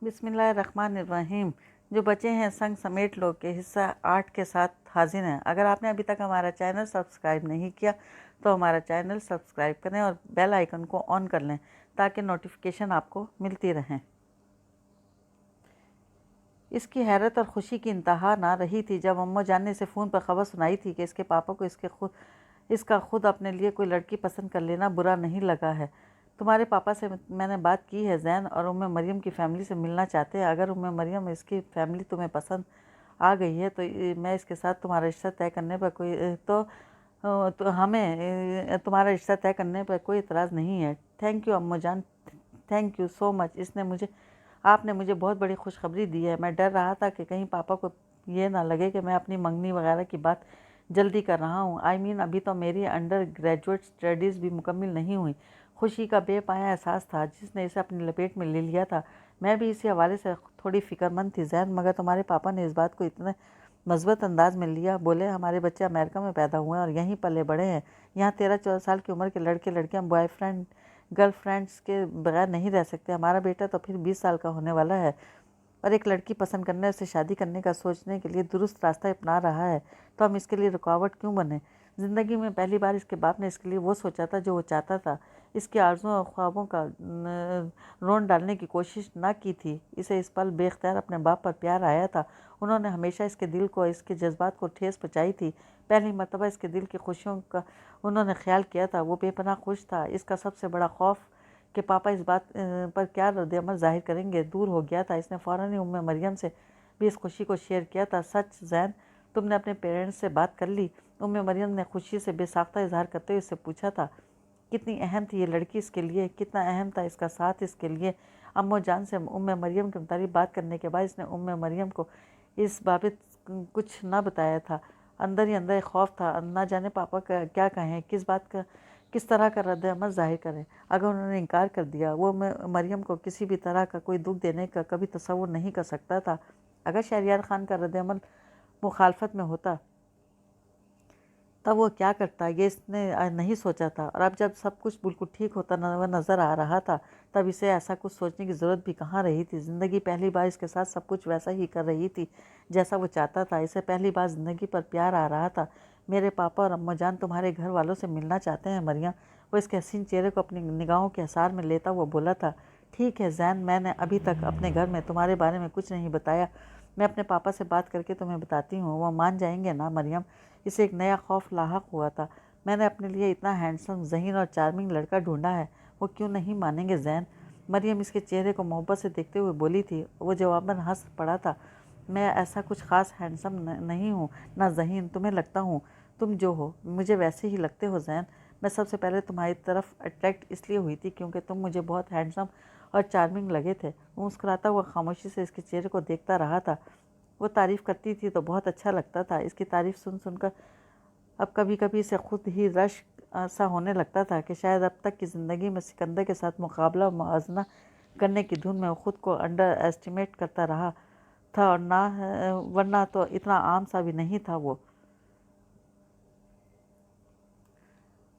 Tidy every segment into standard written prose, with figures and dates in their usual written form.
بسم اللہ الرحمن الرحیم۔ جو بچے ہیں سنگ سمیٹ لو کے حصہ 8 کے ساتھ حاضر ہیں۔ اگر آپ نے ابھی تک ہمارا چینل سبسکرائب نہیں کیا تو ہمارا چینل سبسکرائب کریں اور بیل آئیکن کو آن کر لیں تاکہ نوٹیفیکیشن آپ کو ملتی رہیں۔ اس کی حیرت اور خوشی کی انتہا نہ رہی تھی جب اماں جان نے اسے فون پر خبر سنائی تھی کہ اس کے پاپا کو اس کا خود اپنے لیے کوئی لڑکی پسند کر لینا برا نہیں لگا ہے۔ تمہارے پاپا سے میں نے بات کی ہے، زین اور مریم کی فیملی سے ملنا چاہتے ہیں۔ اگر مریم اس کی فیملی تمہیں پسند آ گئی ہے تو میں اس کے ساتھ تمہارا رشتہ طے کرنے پر ہمیں تمہارا رشتہ طے کرنے پر کوئی اعتراض نہیں ہے۔ تھینک یو اماں جان، تھینک یو سو مچ۔ آپ نے مجھے بہت بڑی خوشخبری دی ہے۔ میں ڈر رہا تھا کہ کہیں پاپا کو یہ نہ لگے کہ میں اپنی منگنی وغیرہ کی بات جلدی کر رہا ہوں۔ ابھی تو میری انڈر گریجویٹ اسٹڈیز بھی مکمل نہیں ہوئی۔ خوشی کا بے پایہ احساس تھا جس نے اسے اپنی لپیٹ میں لے لیا تھا۔ میں بھی اسی حوالے سے تھوڑی فکر مند تھی زین، مگر تمہارے پاپا نے اس بات کو اتنے مثبت انداز میں لیا۔ بولے ہمارے بچے امریکہ میں پیدا ہوئے ہیں اور یہیں پلے بڑے ہیں۔ یہاں 13-14 سال کی عمر کے لڑکے لڑکیاں بوائے فرینڈ گرل فرینڈس کے بغیر نہیں رہ سکتے۔ ہمارا بیٹا تو پھر 20 سال کا ہونے والا ہے اور ایک لڑکی پسند کرنے اسے شادی کرنے کا سوچنے کے لیے درست راستہ اپنا رہا ہے، تو ہم اس کے لیے رکاوٹ کیوں بنیں؟ زندگی میں پہلی بار اس کے باپ نے اس کے لیے وہ سوچا تھا جو وہ چاہتا تھا۔ اس کی آرزوؤں اور خوابوں کا رون ڈالنے کی کوشش نہ کی تھی۔ اسے اس پل بے اختیار اپنے باپ پر پیار آیا تھا۔ انہوں نے ہمیشہ اس کے دل کو، اس کے جذبات کو ٹھیس پہنچائی تھی۔ پہلی مرتبہ اس کے دل کی خوشیوں کا انہوں نے خیال کیا تھا۔ وہ بے پناہ خوش تھا۔ اس کا سب سے بڑا خوف کہ پاپا اس بات پر کیا رد عمل ظاہر کریں گے دور ہو گیا تھا۔ اس نے فوراً ہی مریم سے بھی اس خوشی کو شیئر کیا تھا۔ سچ زین، تم نے اپنے پیرنٹس سے بات کر لی؟ مریم نے خوشی سے بے ساختہ اظہار کرتے ہوئے اس سے پوچھا تھا۔ کتنی اہم تھی یہ لڑکی اس کے لیے، کتنا اہم تھا اس کا ساتھ اس کے لیے۔ اماں جان سے مریم کے متعلق بات کرنے کے بعد اس نے مریم کو اس بابت کچھ نہ بتایا تھا۔ اندر ہی اندر ایک خوف تھا، نہ جانے پاپا کیا کہیں، کس طرح کا رد عمل ظاہر کریں۔ اگر انہوں نے انکار کر دیا، وہ مریم کو کسی بھی طرح کا کوئی دکھ دینے کا کبھی تصور نہیں کر سکتا تھا۔ اگر شہریار خان کا رد عمل مخالفت میں ہوتا تب وہ کیا کرتا، یہ اس نے نہیں سوچا تھا، اور اب جب سب کچھ بالکل ٹھیک ہوتا نظر آ رہا تھا تب اسے ایسا کچھ سوچنے کی ضرورت بھی کہاں رہی تھی۔ زندگی پہلی بار اس کے ساتھ سب کچھ ویسا ہی کر رہی تھی جیسا وہ چاہتا تھا۔ اسے پہلی بار زندگی پر پیار آ رہا تھا۔ میرے پاپا اور اماں جان تمہارے گھر والوں سے ملنا چاہتے ہیں مریم۔ وہ اس کے حسین چہرے کو اپنی نگاہوں کے حصار میں لیتا ہوا بولا تھا۔ ٹھیک ہے زین، میں نے ابھی تک اپنے گھر میں تمہارے بارے میں کچھ نہیں بتایا، میں اپنے پاپا سے بات کر کے تمہیں بتاتی ہوں۔ وہ مان جائیں گے نا مریم؟ اسے ایک نیا خوف لاحق ہوا تھا۔ میں نے اپنے لیے اتنا ہینڈسم، ذہین اور چارمنگ لڑکا ڈھونڈا ہے، وہ کیوں نہیں مانیں گے زین؟ مریم اس کے چہرے کو محبت سے دیکھتے ہوئے بولی تھی۔ وہ جواباً ہنس پڑا تھا۔ میں ایسا کچھ خاص ہینڈسم نہیں ہوں، نہ ذہین، تمہیں لگتا ہوں۔ تم جو ہو مجھے ویسے ہی لگتے ہو زین۔ میں سب سے پہلے تمہاری طرف اٹریکٹ اس لیے ہوئی تھی کیونکہ تم مجھے بہت ہینڈسم اور چارمنگ لگے تھے۔ وہ مسکراتا ہوا خاموشی سے اس کے چہرے کو دیکھتا رہا تھا۔ وہ تعریف کرتی تھی تو بہت اچھا لگتا تھا۔ اس کی تعریف سن سن کر اب کبھی کبھی اسے خود ہی رشک سا ہونے لگتا تھا کہ شاید اب تک کی زندگی میں سکندر کے ساتھ مقابلہ و موازنہ کرنے کی دھن میں وہ خود کو انڈر ایسٹیمیٹ کرتا رہا تھا، اور ورنہ تو اتنا عام سا بھی نہیں تھا۔ وہ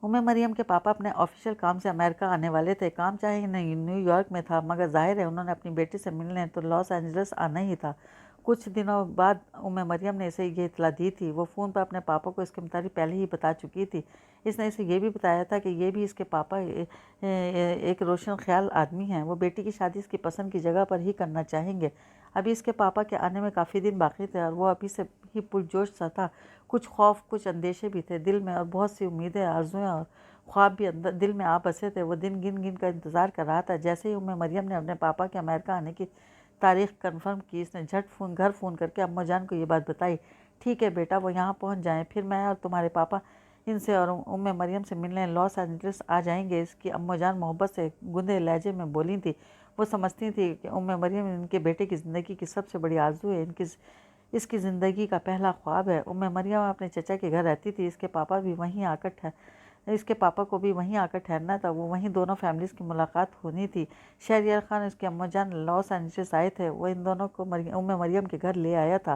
مریم کے پاپا اپنے آفیشیل کام سے امریکہ آنے والے تھے۔ کام چاہے نیو یارک میں تھا، مگر ظاہر ہے انہوں نے اپنی بیٹی سے ملنے تو لاس اینجلس آنا ہی تھا۔ کچھ دنوں بعد مریم نے اسے یہ اطلاع دی تھی۔ وہ فون پر اپنے پاپا کو اس کے متعلق پہلے ہی بتا چکی تھی۔ اس نے اسے یہ بھی بتایا تھا کہ یہ بھی اس کے پاپا ایک روشن خیال آدمی ہیں۔ وہ بیٹی کی شادی اس کی پسند کی جگہ پر ہی کرنا چاہیں گے۔ ابھی اس کے پاپا کے آنے میں کافی دن باقی تھے اور وہ ابھی سے ہی پرجوش سا تھا۔ کچھ خوف، کچھ اندیشے بھی تھے دل میں، اور بہت سی امیدیں، آرزوئیں اور خواب بھی دل میں آ بسے تھے۔ وہ دن گن گن کر انتظار کر رہا تھا۔ جیسے ہی مریم نے اپنے پاپا کے امریکہ آنے کی تاریخ کنفرم کی، اس نے جھٹ گھر فون کر کے اماں جان کو یہ بات بتائی۔ ٹھیک ہے بیٹا، وہ یہاں پہنچ جائیں، پھر میں اور تمہارے پاپا ان سے اور مریم سے ملنے لاس اینجلس آ جائیں گے۔ اس کی اماں جان محبت سے گندے لہجے میں بولی تھی۔ وہ سمجھتی تھی کہ مریم ان کے بیٹے کی زندگی کی سب سے بڑی آرزو ہے، اس کی زندگی کا پہلا خواب ہے۔ مریم اپنے چچا کے گھر رہتی تھی۔ اس کے پاپا کو بھی وہیں آ کر ٹھہرنا تھا۔ وہ وہیں دونوں فیملیز کی ملاقات ہونی تھی۔ شہریار خان اس کی اماں جان لاس اینجلس آئے تھے۔ وہ ان دونوں کو مریم کے گھر لے آیا تھا۔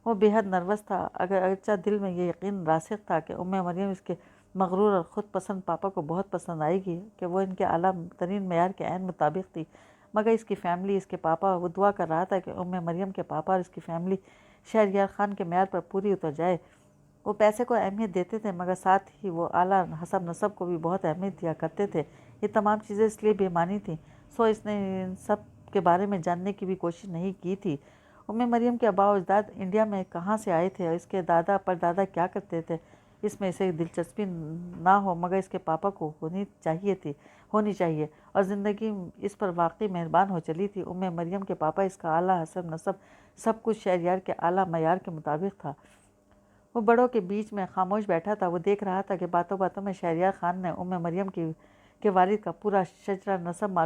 وہ بے حد نروس تھا، اگرچہ دل میں یہ یقین راسخ تھا کہ مریم اس کے مغرور اور خود پسند پاپا کو بہت پسند آئے گی، کہ وہ ان کے اعلیٰ ترین معیار کے عین مطابق تھی۔ مگر اس کی فیملی، اس کے پاپا، وہ دعا کر رہا تھا کہ مریم کے پاپا اور اس کی فیملی شہریار خان کے معیار پر پوری اتر جائے۔ وہ پیسے کو اہمیت دیتے تھے مگر ساتھ ہی وہ اعلیٰ حسب نسب کو بھی بہت اہمیت دیا کرتے تھے۔ یہ تمام چیزیں اس لیے بےمعنی تھیں، سو اس نے ان سب کے بارے میں جاننے کی بھی کوشش نہیں کی تھی۔ مریم کے آباء و اجداد انڈیا میں کہاں سے آئے تھے اور اس کے دادا پردادا کیا کرتے تھے، اس میں اسے دلچسپی نہ ہو مگر اس کے پاپا کو ہونی چاہیے اور زندگی اس پر واقعی مہربان ہو چلی تھی۔ مریم کے پاپا، اس کا اعلیٰ حسب نسب، سب کچھ شہریار کے اعلیٰ معیار کے مطابق تھا۔ وہ بڑوں کے بیچ میں خاموش بیٹھا تھا۔ وہ دیکھ رہا تھا کہ باتوں باتوں میں شہریار خان نے مریم کے والد کا پورا شجرہ نسب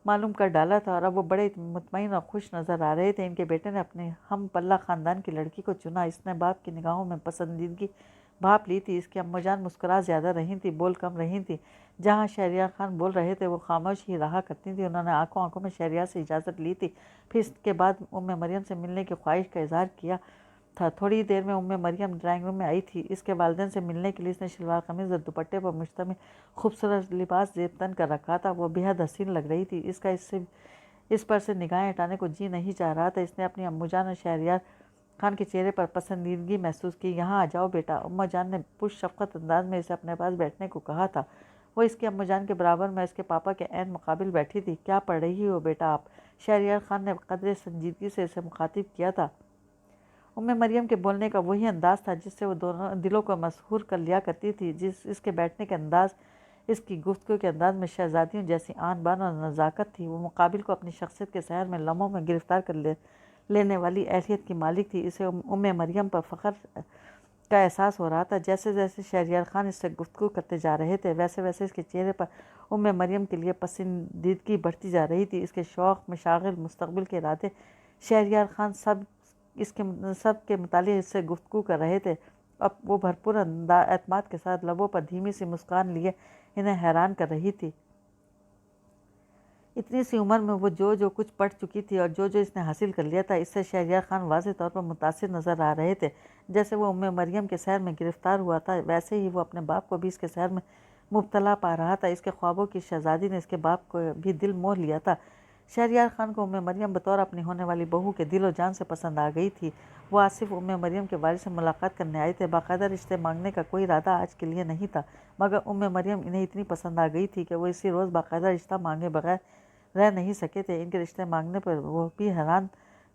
معلوم کر ڈالا تھا اور اب وہ بڑے مطمئن اور خوش نظر آ رہے تھے۔ ان کے بیٹے نے اپنے ہم پلہ خاندان کی لڑکی کو چنا۔ اس نے باپ کی نگاہوں میں پسندیدگی بھاپ لی تھی۔ اس کی اماں جان مسکرا زیادہ رہی تھی، بول کم رہی تھی۔ جہاں شہریار خان بول رہے تھے وہ خاموش ہی رہا کرتی تھی۔ انہوں نے آنکھوں میں شہریار سے اجازت لی تھی، پھر اس کے بعد مریم سے ملنے کی خواہش کا اظہار کیا تھا۔ تھوڑی دیر میں مریم ڈرائنگ روم میں آئی تھی۔ اس کے والدین سے ملنے کے لیے اس نے شلوار قمیض اور دوپٹے پر مشتمل خوبصورت لباس زیب تن کر رکھا تھا۔ وہ بے حد حسین لگ رہی تھی۔ اس پر سے نگاہیں ہٹانے کو جی نہیں چاہ رہا تھا۔ اس نے اپنی اماں جان اور شہریار خان کے چہرے پر پسندیدگی محسوس کی۔ یہاں آ جاؤ بیٹا، اماں جان نے پرشفقت انداز میں اسے اپنے پاس بیٹھنے کو کہا تھا۔ وہ اس کی اماں جان کے برابر میں اس کے پاپا کے عین مقابل بیٹھی تھی۔ کیا پڑھ رہی ہو بیٹا آپ؟ شہریار خان نے قدرے سنجیدگی سے اسے مخاطب کیا تھا۔ مریم کے بولنے کا وہی انداز تھا جس سے وہ دونوں دلوں کو مسحور کر لیا کرتی تھی۔ اس کے بیٹھنے کے انداز، اس کی گفتگو کے انداز میں شہزادیوں جیسی آن بان اور نزاکت تھی۔ وہ مقابل کو اپنی شخصیت کے سحر میں لمحوں میں گرفتار کر لینے والی اہلیت کی مالک تھی۔ اسے مریم پر فخر کا احساس ہو رہا تھا۔ جیسے جیسے شہریار خان اس سے گفتگو کرتے جا رہے تھے ویسے ویسے اس کے چہرے پر مریم کے لیے پسندیدگی بڑھتی جا رہی تھی۔ اس کے شوق، مشاغل، مستقبل کے ارادے، شہریار خان سب کے متعلق اس سے گفتگو کر رہے تھے۔ اب وہ بھرپور اعتماد کے ساتھ لبوں پر دھیمی سی مسکان لیے انہیں حیران کر رہی تھی۔ اتنی سی عمر میں وہ جو کچھ پڑھ چکی تھی اور جو اس نے حاصل کر لیا تھا، اس سے شہریار خان واضح طور پر متاثر نظر آ رہے تھے۔ جیسے وہ مریم کے سحر میں گرفتار ہوا تھا ویسے ہی وہ اپنے باپ کو بھی اس کے سحر میں مبتلا پا رہا تھا۔ اس کے خوابوں کی شہزادی نے اس کے باپ کو بھی دل موہ لیا تھا۔ شہریار خان کو مریم بطور اپنی ہونے والی بہو کے دل و جان سے پسند آ گئی تھی۔ وہ آج صرف مریم کے والد سے ملاقات کرنے آئے تھے، باقاعدہ رشتے مانگنے کا کوئی ارادہ آج کے لیے نہیں تھا، مگر مریم انہیں اتنی پسند آ گئی تھی کہ وہ اسی روز باقاعدہ رشتہ مانگے بغیر رہ نہیں سکے تھے۔ ان کے رشتے مانگنے پر وہ بھی حیران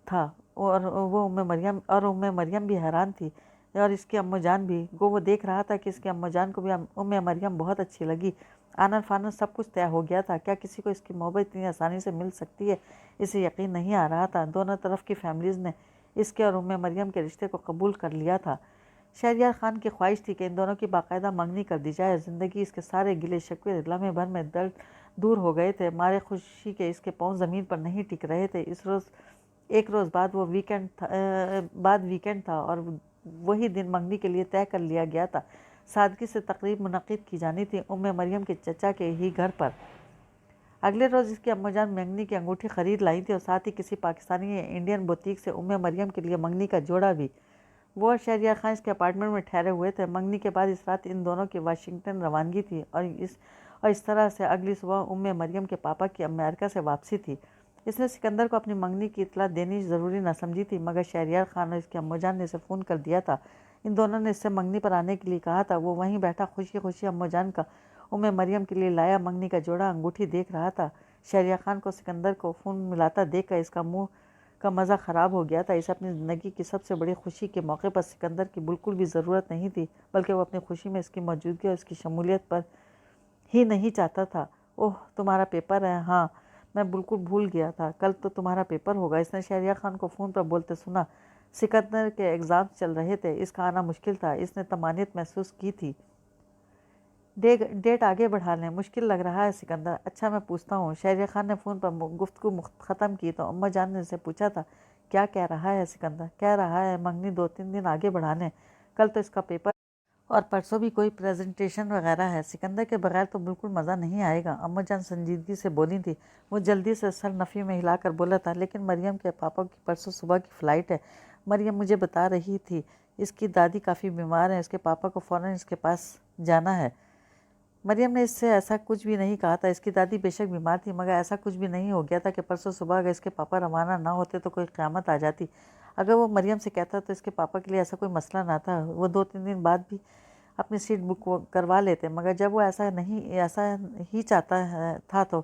تھا اور مریم بھی حیران تھی اور اس کی اماں جان بھی۔ وہ دیکھ رہا تھا کہ اس کی اماں جان کو بھی مریم بہت اچھی لگی۔ آنن فانن سب کچھ طے ہو گیا تھا۔ کیا کسی کو اس کی محبت اتنی آسانی سے مل سکتی ہے؟ اسے یقین نہیں آ رہا تھا۔ دونوں طرف کی فیملیز نے اس کے اور مریم کے رشتے کو قبول کر لیا تھا۔ شہریار خان کی خواہش تھی کہ ان دونوں کی باقاعدہ منگنی کر دی جائے۔ زندگی اس کے سارے گلے شکوے لمحے بھر میں دور ہو گئے تھے۔ مارے خوشی کے اس کے پاؤں زمین پر نہیں ٹک رہے تھے۔ ایک روز بعد ویکینڈ تھا اور وہی دن منگنی کے لیے طے کر لیا گیا تھا۔ سادگی سے تقریب منعقد کی جانی تھی مریم کے چچا کے ہی گھر پر۔ اگلے روز اس کی اماں جان منگنی کی انگوٹھی خرید لائی تھی اور ساتھ ہی کسی پاکستانی یا انڈین بوتیک سے مریم کے لیے منگنی کا جوڑا بھی۔ وہ اور شہریار خان اس کے اپارٹمنٹ میں ٹھہرے ہوئے تھے۔ منگنی کے بعد اس رات ان دونوں کی واشنگٹن روانگی تھی اور اس طرح سے اگلی صبح مریم کے پاپا کی امریکہ سے واپسی تھی۔ اس نے سکندر کو اپنی منگنی کی اطلاع دینی ضروری نہ سمجھی تھی، مگر شہریار خان اور اس کی اماں جان نے اسے فون کر دیا تھا۔ ان دونوں نے اس سے منگنی پر آنے کے لیے کہا تھا۔ وہ وہیں بیٹھا خوشی خوشی اماں جان کا مریم کے لیے لایا منگنی کا جوڑا انگوٹھی دیکھ رہا تھا۔ شہریار خان کو سکندر کو فون ملاتا دیکھ کر اس کا منہ کا مزہ خراب ہو گیا تھا۔ اسے اپنی زندگی کی سب سے بڑی خوشی کے موقع پر سکندر کی بالکل بھی ضرورت نہیں تھی، بلکہ وہ اپنی خوشی میں اس کی موجودگی اور اس کی شمولیت پر ہی نہیں چاہتا تھا۔ اوہ، تمہارا پیپر ہے؟ ہاں، میں بالکل بھول گیا تھا، کل تو تمہارا پیپر ہوگا۔ اس نے شہریار خان کو فون پر بولتے سنا۔ سکندر کے ایگزامز چل رہے تھے، اس کا آنا مشکل تھا۔ اس نے طمانینت محسوس کی تھی۔ ڈیٹ آگے بڑھا لیں، مشکل لگ رہا ہے سکندر۔ اچھا، میں پوچھتا ہوں۔ شہریار خان نے فون پر گفتگو ختم کی تو اماں جان نے اسے پوچھا تھا، کیا کہہ رہا ہے سکندر؟ کہہ رہا ہے منگنی 2-3 دن آگے بڑھانے، کل تو اس کا پیپر اور پرسوں بھی کوئی پریزنٹیشن وغیرہ ہے۔ سکندر کے بغیر تو بالکل مزہ نہیں آئے گا، اماں جان سنجیدگی سے بولی تھی۔ وہ جلدی سے سر نفی میں ہلا کر بولا تھا، لیکن مریم کے پاپا کی پرسوں صبح کی فلائٹ ہے۔ مریم مجھے بتا رہی تھی اس کی دادی کافی بیمار ہیں، اس کے پاپا کو فوراً اس کے پاس جانا ہے۔ مریم نے اس سے ایسا کچھ بھی نہیں کہا تھا۔ اس کی دادی بے شک بیمار تھی، مگر ایسا کچھ بھی نہیں ہو گیا تھا کہ پرسوں صبح اگر اس کے پاپا روانہ نہ ہوتے تو کوئی قیامت آ جاتی۔ اگر وہ مریم سے کہتا تو اس کے پاپا کے لیے ایسا کوئی مسئلہ نہ تھا، وہ 2-3 دن بعد بھی اپنی سیٹ بک کروا لیتے، مگر جب وہ ایسا ہی چاہتا تھا تو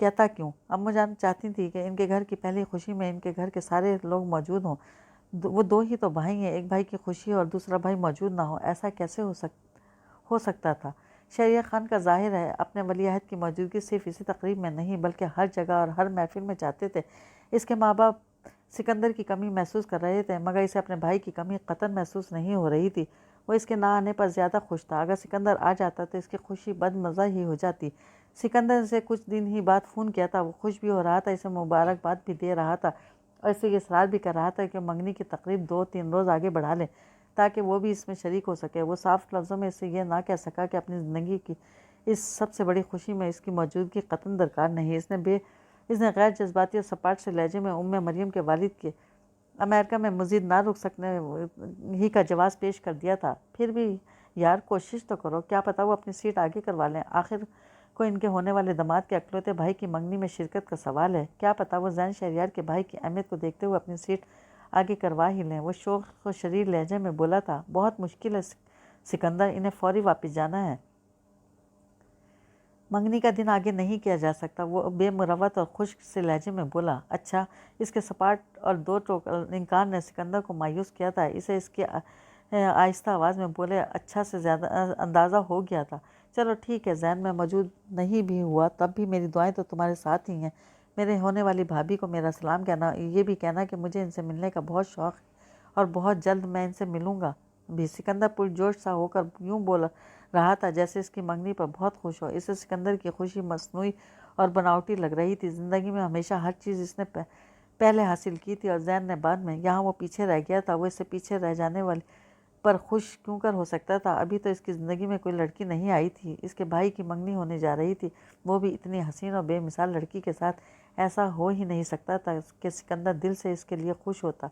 کہتا کیوں؟ اماں جان چاہتی تھی کہ ان کے گھر کی پہلی خوشی میں ان کے گھر کے سارے لوگ موجود ہوں۔ وہ 2 ہی تو بھائی ہیں، ایک بھائی کی خوشی اور دوسرا بھائی موجود نہ ہو، ایسا کیسے ہو سکتا تھا؟ شہریار خان کا ظاہر ہے اپنے ولی عہد کی موجودگی صرف اسی تقریب میں نہیں بلکہ ہر جگہ اور ہر محفل میں چاہتے تھے۔ اس کے ماں باپ سکندر کی کمی محسوس کر رہے تھے، مگر اسے اپنے بھائی کی کمی قطعاً محسوس نہیں ہو رہی تھی۔ وہ اس کے نہ آنے پر زیادہ خوش تھا۔ اگر سکندر آ جاتا تو اس کی خوشی بد مزہ ہی ہو جاتی۔ سکندر سے کچھ دن ہی بعد فون کیا تھا، وہ خوش بھی ہو رہا تھا، اسے مبارکباد بھی دے رہا تھا اور اسے یہ اصرار بھی کر رہا تھا کہ منگنی کی تقریب 2-3 روز آگے بڑھا لیں تاکہ وہ بھی اس میں شریک ہو سکے۔ وہ صاف لفظوں میں اسے یہ نہ کہہ سکا کہ اپنی زندگی کی اس سب سے بڑی خوشی میں اس کی موجودگی قطعاً درکار نہیں۔ اس نے غیر جذباتی اور سپاٹ سے لہجے میں مریم کے والد کے امریکہ میں مزید نہ رک سکنے ہی کا جواز پیش کر دیا تھا۔ پھر بھی یار کوشش تو کرو، کیا پتہ وہ اپنی سیٹ آگے کروا لیں، آخر کو ان کے ہونے والے داماد کے اکلوتے بھائی کی منگنی میں شرکت کا سوال ہے۔ کیا پتہ وہ زین شہریار کے بھائی کی اہمیت کو دیکھتے ہوئے اپنی سیٹ آگے کروا ہی لیں۔ وہ شوخ و شریر لہجے میں بولا تھا، بہت مشکل ہے سکندر، انہیں فوری واپس جانا ہے۔ منگنی کا دن آگے نہیں کیا جا سکتا، وہ بے مروت اور خشک سے لہجے میں بولا۔ اچھا، اس کے سپاٹ اور 2 ٹوک انکار نے سکندر کو مایوس کیا تھا۔ اسے اس کی آہستہ آواز میں بولے اچھا سے زیادہ اندازہ ہو گیا تھا۔ چلو ٹھیک ہے، زین میں موجود نہیں بھی ہوا تب بھی میری دعائیں تو تمہارے ساتھ ہی ہیں۔ میرے ہونے والی بھابھی کو میرا سلام کہنا، یہ بھی کہنا کہ مجھے ان سے ملنے کا بہت شوق ہے اور بہت جلد میں ان سے ملوں گا بھی۔ سکندر پرجوش سا ہو کر یوں بول رہا تھا جیسے اس کی منگنی پر بہت خوش ہو۔ اسے سکندر کی خوشی مصنوعی اور بناوٹی لگ رہی تھی۔ زندگی میں ہمیشہ ہر چیز اس نے پہلے حاصل کی تھی اور زین نے بعد میں۔ یہاں وہ پیچھے رہ گیا تھا۔ وہ اس سے پیچھے رہ جانے والی پر خوش کیوں کر ہو سکتا تھا؟ ابھی تو اس کی زندگی میں کوئی لڑکی نہیں آئی تھی، اس کے بھائی کی منگنی ہونے جا رہی تھی، وہ بھی اتنی حسین اور بے مثال لڑکی کے ساتھ۔ ایسا ہو ہی نہیں سکتا تھا کہ سکندر دل سے اس کے لیے خوش ہوتا۔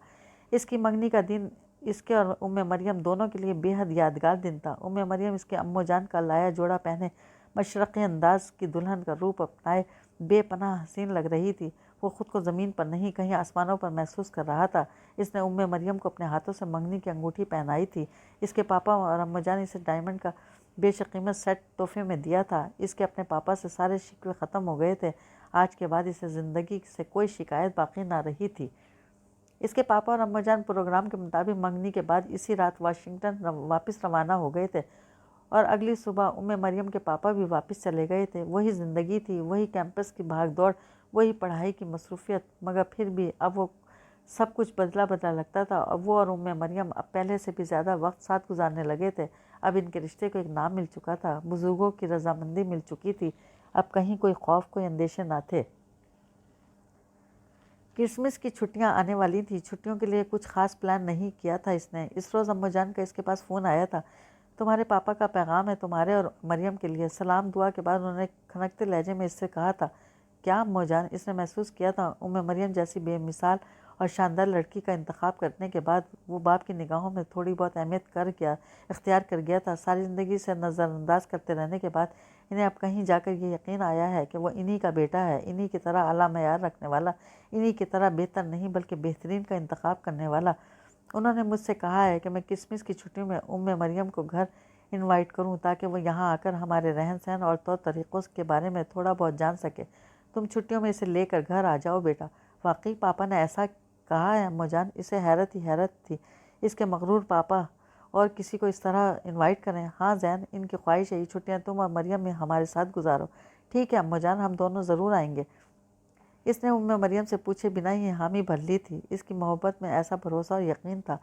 اس کی منگنی کا دن اس کے اور مریم دونوں کے لیے بے حد یادگار دن تھا۔ مریم اس کے امّو جان کا لایا جوڑا پہنے مشرقی انداز کی دلہن کا روپ اپنائے بے پناہ حسین لگ رہی تھی۔ وہ خود کو زمین پر نہیں کہیں آسمانوں پر محسوس کر رہا تھا۔ اس نے مریم کو اپنے ہاتھوں سے منگنی کی انگوٹھی پہنائی تھی۔ اس کے پاپا اور امّو جان اسے ڈائمنڈ کا بیش قیمت سیٹ تحفے میں دیا تھا۔ اس کے اپنے پاپا سے سارے شکوے ختم ہو گئے تھے۔ آج کے بعد اسے زندگی سے کوئی شکایت باقی نہ رہی تھی۔ اس کے پاپا اور امّو جان پروگرام کے مطابق منگنی کے بعد اسی رات واشنگٹن واپس روانہ ہو گئے تھے اور اگلی صبح مریم کے پاپا بھی واپس چلے گئے تھے۔ وہی زندگی تھی، وہی کیمپس کی بھاگ دوڑ، وہی پڑھائی کی مصروفیت، مگر پھر بھی اب وہ سب کچھ بدلا لگتا تھا۔ اب وہ اور مریم اب پہلے سے بھی زیادہ وقت ساتھ گزارنے لگے تھے۔ اب ان کے رشتے کو ایک نام مل چکا تھا، بزرگوں کی رضامندی مل چکی تھی۔ اب کہیں کوئی خوف، کوئی اندیشے نہ تھے۔ کرسمس کی چھٹیاں آنے والی تھیں۔ چھٹیوں کے لیے کچھ خاص پلان نہیں کیا تھا اس نے۔ اس روز امّو جان کا اس کے پاس فون آیا تھا۔ تمہارے پاپا کا پیغام ہے تمہارے اور مریم کے لیے۔ سلام دعا کے بعد انہوں نے کھنکتے لہجے میں اس سے کہا تھا۔ کیا امّو جان؟ اس نے محسوس کیا تھا مریم جیسی بے مثال اور شاندار لڑکی کا انتخاب کرنے کے بعد وہ باپ کی نگاہوں میں تھوڑی بہت اہمیت اختیار کر گیا تھا۔ ساری زندگی سے نظر انداز کرتے رہنے کے بعد انہیں اب کہیں جا کر یہ یقین آیا ہے کہ وہ انہی کا بیٹا ہے، انہی کی طرح اعلیٰ معیار رکھنے والا، انہی کی طرح بہتر نہیں بلکہ بہترین کا انتخاب کرنے والا۔ انہوں نے مجھ سے کہا ہے کہ میں کرسمس کی چھٹیوں میں مریم کو گھر انوائٹ کروں تاکہ وہ یہاں آ کر ہمارے رہن سہن اور طور طریقوں کے بارے میں تھوڑا بہت جان سکے۔ تم چھٹیوں میں اسے لے کر گھر آ جاؤ بیٹا۔ واقعی پاپا نے ایسا کہا ہے امّو جان؟ اسے حیرت ہی حیرت تھی۔ اس کے مغرور پاپا اور کسی کو اس طرح انوائٹ کریں؟ ہاں زین، ان کی خواہش ہے یہ چھٹیاں تم اور مریم میں ہمارے ساتھ گزارو۔ ٹھیک ہے امّو جان، ہم دونوں ضرور آئیں گے۔ اس نے مریم سے پوچھے بنا ہی حامی بھر لی تھی۔ اس کی محبت میں ایسا بھروسہ اور یقین تھا،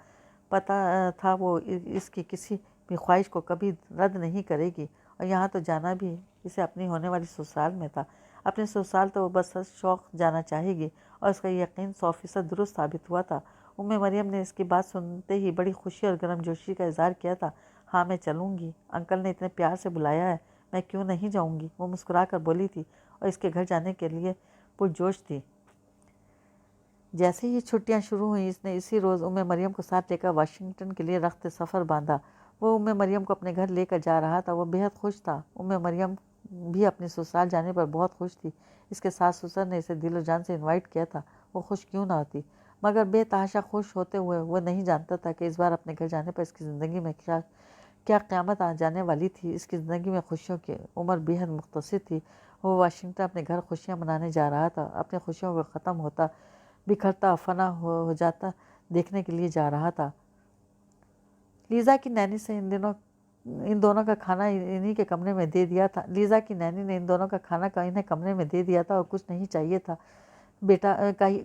پتہ تھا وہ اس کی کسی بھی خواہش کو کبھی رد نہیں کرے گی۔ اور یہاں تو جانا بھی اسے اپنی ہونے والی سسرال میں تھا۔ اپنے سسرال تو وہ بس شوق جانا چاہے گی اور اس کا یقین 100% درست ثابت ہوا تھا۔ مریم نے اس کی بات سنتے ہی بڑی خوشی اور گرم جوشی کا اظہار کیا تھا۔ ہاں میں چلوں گی، انکل نے اتنے پیار سے بلایا ہے، میں کیوں نہیں جاؤں گی؟ وہ مسکرا کر بولی تھی اور اس کے گھر جانے کے لیے پرجوش تھی۔ جیسے ہی چھٹیاں شروع ہوئیں اس نے اسی روز مریم کو ساتھ لے کر واشنگٹن کے لیے رخت سفر باندھا۔ وہ مریم کو اپنے گھر لے کر جا رہا تھا۔ وہ بہت خوش تھا۔ مریم بھی اپنے سسرال جانے پر بہت خوش تھی۔ اس کے ساس سسر نے اسے دل و جان سے انوائٹ کیا تھا، وہ خوش کیوں نہ ہوتی، مگر بے تحاشا خوش ہوتے ہوئے وہ نہیں جانتا تھا کہ اس بار اپنے گھر جانے پر اس کی زندگی میں کیا قیامت آ جانے والی تھی۔ اس کی زندگی میں خوشیوں کی عمر بےحد مختصر تھی۔ وہ واشنگٹن اپنے گھر خوشیاں منانے جا رہا تھا، اپنے خوشیوں کو ختم ہوتا، بکھرتا، فنا ہو جاتا دیکھنے کے لیے جا رہا تھا۔ لیزا کی نینی سے ان دونوں کا کھانا انہی کے کمرے میں دے دیا تھا۔ لیزا کی نینی نے ان دونوں کا کھانا انہیں کمرے میں دے دیا تھا اور کچھ نہیں چاہیے تھا بیٹا،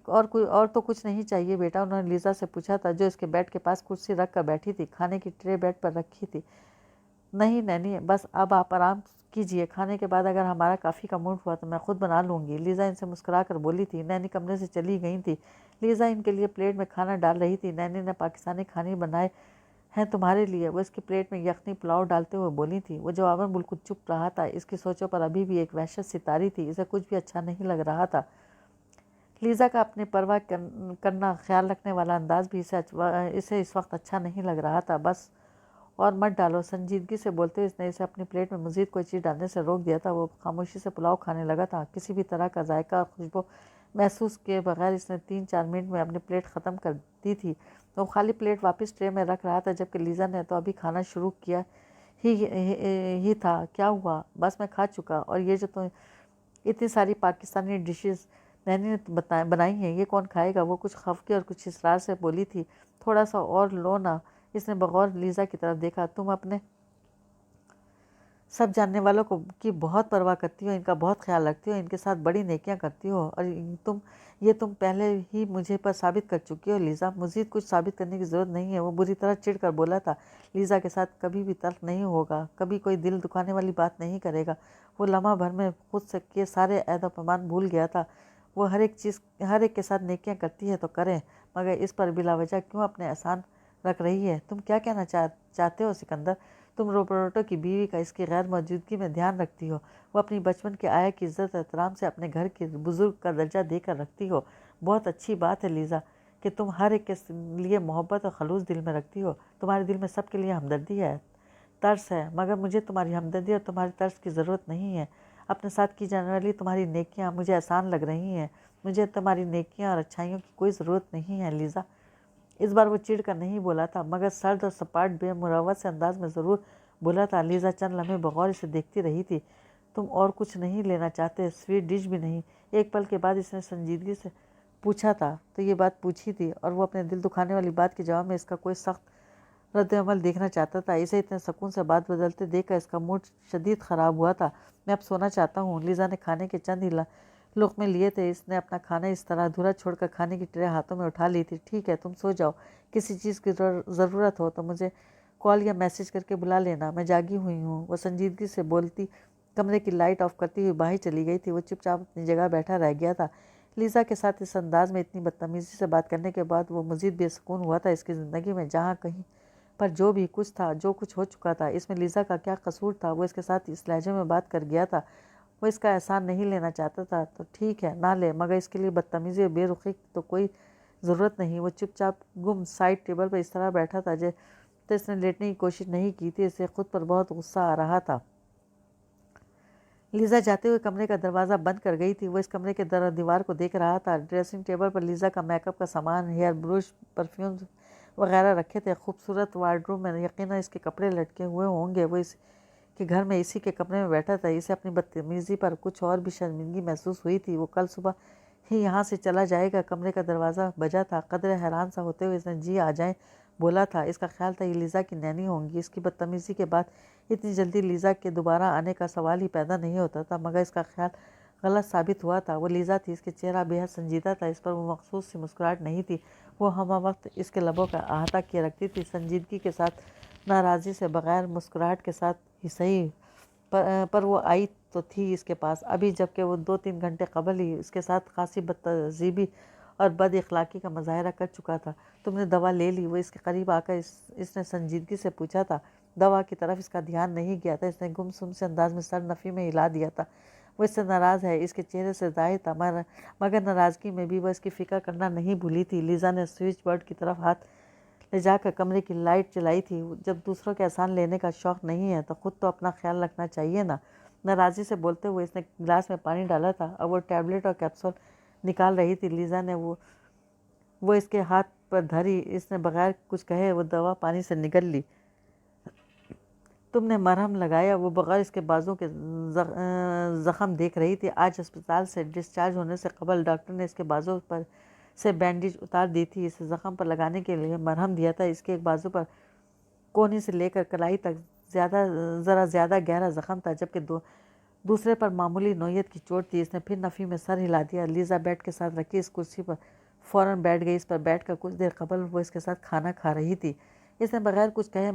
اور تو کچھ نہیں چاہیے بیٹا، انہوں نے لیزا سے پوچھا تھا، جو اس کے بیڈ کے پاس کرسی رکھ کر بیٹھی تھی، کھانے کی ٹرے بیڈ پر رکھی تھی۔ نہیں نینی، بس اب آپ آرام کیجئے، کھانے کے بعد اگر ہمارا کافی کا موڈ ہوا تو میں خود بنا لوں گی، لیزا ان سے مسکرا کر بولی تھی۔ نینی کمرے سے چلی گئی تھی۔ لیزا ان کے لیے پلیٹ میں کھانا ڈال رہی تھی۔ نینی نے پاکستانی کھانے بنائے ہیں تمہارے لیے، وہ اس کی پلیٹ میں یخنی پلاؤ ڈالتے ہوئے بولی تھی۔ وہ جواباً بالکل چپ رہا تھا۔ اس کی سوچوں پر ابھی بھی ایک وحشت سی طاری تھی، اسے کچھ بھی اچھا نہیں لگ رہا تھا۔ لیزا کا اپنی پرواہ کرنا، خیال رکھنے والا انداز بھی اسے اس وقت اچھا نہیں لگ رہا تھا۔ بس اور مت ڈالو، سنجیدگی سے بولتے ہوئے اس نے اسے اپنی پلیٹ میں مزید کوئی چیز ڈالنے سے روک دیا تھا۔ وہ خاموشی سے پلاؤ کھانے لگا تھا۔ کسی بھی طرح کا ذائقہ اور خوشبو محسوس کیے بغیر اس نے 3-4 منٹ میں اپنی پلیٹ ختم کر دی تھی۔ وہ خالی پلیٹ واپس ٹرے میں رکھ رہا تھا، جبکہ لیزا نے تو ابھی کھانا شروع کیا ہی تھا۔ کیا ہوا؟ بس میں کھا چکا، اور یہ جو اتنی ساری پاکستانی ڈشز نینی نے بنائی ہیں، یہ کون کھائے گا؟ وہ کچھ خفگی اور کچھ اصرار سے بولی تھی۔ تھوڑا سا اور لو نا۔ اس نے بغور لیزا کی طرف دیکھا۔ تم اپنے سب جاننے والوں کی بہت پرواہ کرتی ہو، ان کا بہت خیال رکھتی ہو، ان کے ساتھ بڑی نیکیاں کرتی ہو، اور تم پہلے ہی مجھے پر ثابت کر چکی ہو لیزا۔ مزید کچھ ثابت کرنے کی ضرورت نہیں ہے، وہ بری طرح چڑھ کر بولا تھا۔ لیزا کے ساتھ کبھی بھی تلخ نہیں ہوگا، کبھی کوئی دل دکھانے والی بات نہیں کرے گا۔ وہ لمحہ بھر میں خود سے کے سارے عہد و پیمان بھول گیا تھا۔ وہ ہر ایک کے ساتھ نیکیاں کرتی ہے تو کریں، مگر اس پر بلا وجہ کیوں اپنے احسان رکھ رہی ہے؟ تم کیا کہنا چاہتے ہو سکندر؟ تم روبرٹو کی بیوی کا اس کی غیر موجودگی میں دھیان رکھتی ہو، وہ اپنی بچپن کے آیا کی عزت احترام سے اپنے گھر کے بزرگ کا درجہ دے کر رکھتی ہو۔ بہت اچھی بات ہے لیزا کہ تم ہر ایک کے لیے محبت اور خلوص دل میں رکھتی ہو۔ تمہارے دل میں سب کے لیے ہمدردی ہے، ترس ہے، مگر مجھے تمہاری ہمدردی اور تمہاری ترس کی ضرورت نہیں ہے۔ اپنے ساتھ کی جانے والی تمہاری نیکیاں مجھے آسان لگ رہی ہیں، مجھے تمہاری نیکیاں اور اچھائیوں کی کوئی ضرورت نہیں ہے لیزا۔ اس بار وہ چڑ کر نہیں بولا تھا، مگر سرد اور سپاٹ بے مروت سے انداز میں ضرور بولا تھا۔ لیزا چند لمحے بغور اسے دیکھتی رہی تھی۔ تم اور کچھ نہیں لینا چاہتے؟ سویٹ ڈش بھی نہیں؟ ایک پل کے بعد اس نے سنجیدگی سے پوچھا تھا۔ تو یہ بات پوچھی تھی، اور وہ اپنے دل دکھانے والی بات کے جواب میں اس کا کوئی سخت رد عمل دیکھنا چاہتا تھا۔ اسے اتنے سکون سے بات بدلتے دیکھ کر اس کا موڈ شدید خراب ہوا تھا۔ میں اب سونا چاہتا ہوں۔ لیزا نے کھانے کے چند ہی لقمے لیے تھے۔ اس نے اپنا کھانا اس طرح ادھورا چھوڑ کر کھانے کی ٹرے ہاتھوں میں اٹھا لی تھی۔ ٹھیک ہے، تم سو جاؤ، کسی چیز کی ضرورت ہو تو مجھے کال یا میسج کر کے بلا لینا، میں جاگی ہوئی ہوں۔ وہ سنجیدگی سے بولتی کمرے کی لائٹ آف کرتی ہوئی باہر چلی گئی تھی۔ وہ چپ چاپ اپنی جگہ بیٹھا رہ گیا تھا۔ لیزا کے ساتھ اس انداز میں اتنی بدتمیزی سے بات کرنے کے بعد وہ مزید بے سکون ہوا تھا۔ اس کی زندگی میں جہاں کہیں پر جو بھی کچھ تھا، جو کچھ ہو چکا تھا، اس میں لیزا کا کیا قصور تھا؟ وہ اس کے ساتھ اس لہجے میں بات کر گیا تھا۔ وہ اس کا احسان نہیں لینا چاہتا تھا تو ٹھیک ہے، نہ لے، مگر اس کے لیے بدتمیزی اور بے رخی کی تو کوئی ضرورت نہیں۔ وہ چپ چاپ گم سائڈ ٹیبل پر اس طرح بیٹھا تھا تو اس نے لیٹنے کی کوشش نہیں کی تھی۔ اسے خود پر بہت غصہ آ رہا تھا۔ لیزا جاتے ہوئے کمرے کا دروازہ بند کر گئی تھی۔ وہ اس کمرے کے در و دیوار کو دیکھ رہا تھا۔ ڈریسنگ ٹیبل پر لیزا کا میک اپ کا سامان، ہیئر برش، پرفیوم وغیرہ رکھے تھے۔ خوبصورت وارڈروب میں یقیناً اس کے کپڑے لٹکے ہوئے ہوں گے۔ وہ اس کے گھر میں اسی کے کمرے میں بیٹھا تھا۔ اسے اپنی بدتمیزی پر کچھ اور بھی شرمندگی محسوس ہوئی تھی۔ وہ کل صبح ہی یہاں سے چلا جائے گا۔ کمرے کا دروازہ بجا تھا۔ قدرے حیران سا ہوتے ہوئے اس نے جی آ جائیں بولا تھا۔ اس کا خیال تھا یہ لیزا کی نینی ہوں گی۔ اس کی بدتمیزی کے بعد اتنی جلدی لیزا کے دوبارہ آنے کا سوال ہی پیدا نہیں ہوتا تھا، مگر اس کا خیال غلط ثابت ہوا تھا۔ وہ لیزا تھی، اس کے چہرہ بے حد سنجیدہ تھا، اس پر وہ مخصوص سی مسکراہٹ نہیں تھی۔ وہ ہمہ وقت اس کے لبوں کا احاطہ کیے رکھتی تھی، سنجیدگی کے ساتھ، ناراضی سے بغیر، مسکراہٹ کے ساتھ ہی صحیح، پر وہ آئی تو تھی اس کے پاس ابھی، جبکہ وہ 2-3 گھنٹے قبل ہی اس کے ساتھ خاصی بدتہذیبی اور بد اخلاقی کا مظاہرہ کر چکا تھا۔ تم نے دوا لے لی؟ وہ اس کے قریب آ کر اس نے سنجیدگی سے پوچھا تھا۔ دوا کی طرف اس کا دھیان نہیں گیا تھا۔ اس نے گم سم سے انداز میں سر نفی میں ہلا دیا تھا۔ وہ اس سے ناراض ہے، اس کے چہرے سے ظاہر تھا، مگر ناراضگی میں بھی وہ اس کی فکر کرنا نہیں بھولی تھی۔ لیزا نے سوئچ بورڈ کی طرف ہاتھ لے جا کر کمرے کی لائٹ جلائی تھی۔ جب دوسروں کے احسان لینے کا شوق نہیں ہے تو خود تو اپنا خیال رکھنا چاہیے نا۔ ناراضی سے بولتے ہوئے اس نے گلاس میں پانی ڈالا تھا اور وہ ٹیبلٹ اور کیپسول نکال رہی تھی۔ لیزا نے وہ اس کے ہاتھ پر دھری۔ اس نے بغیر کچھ کہے وہ دوا پانی سے نگل لی۔ تم نے مرہم لگایا؟ وہ بغیر اس کے بازو کے زخم دیکھ رہی تھی۔ آج اسپتال سے ڈسچارج ہونے سے قبل ڈاکٹر نے اس کے بازو پر سے بینڈیج اتار دی تھی۔ اسے زخم پر لگانے کے لیے مرہم دیا تھا۔ اس کے ایک بازو پر کونی سے لے کر کلائی تک ذرا زیادہ گہرا زخم تھا، جبکہ دوسرے پر معمولی نوعیت کی چوٹ تھی۔ اس نے پھر نفی میں سر ہلا دیا۔ لیزا بیڈ کے ساتھ رکھی اس کرسی پر فوراً بیٹھ گئی۔ اس پر بیٹھ کر کچھ دیر قبل وہ اس کے ساتھ کھانا کھا رہی تھی۔ اس نے بغیر کچھ کہے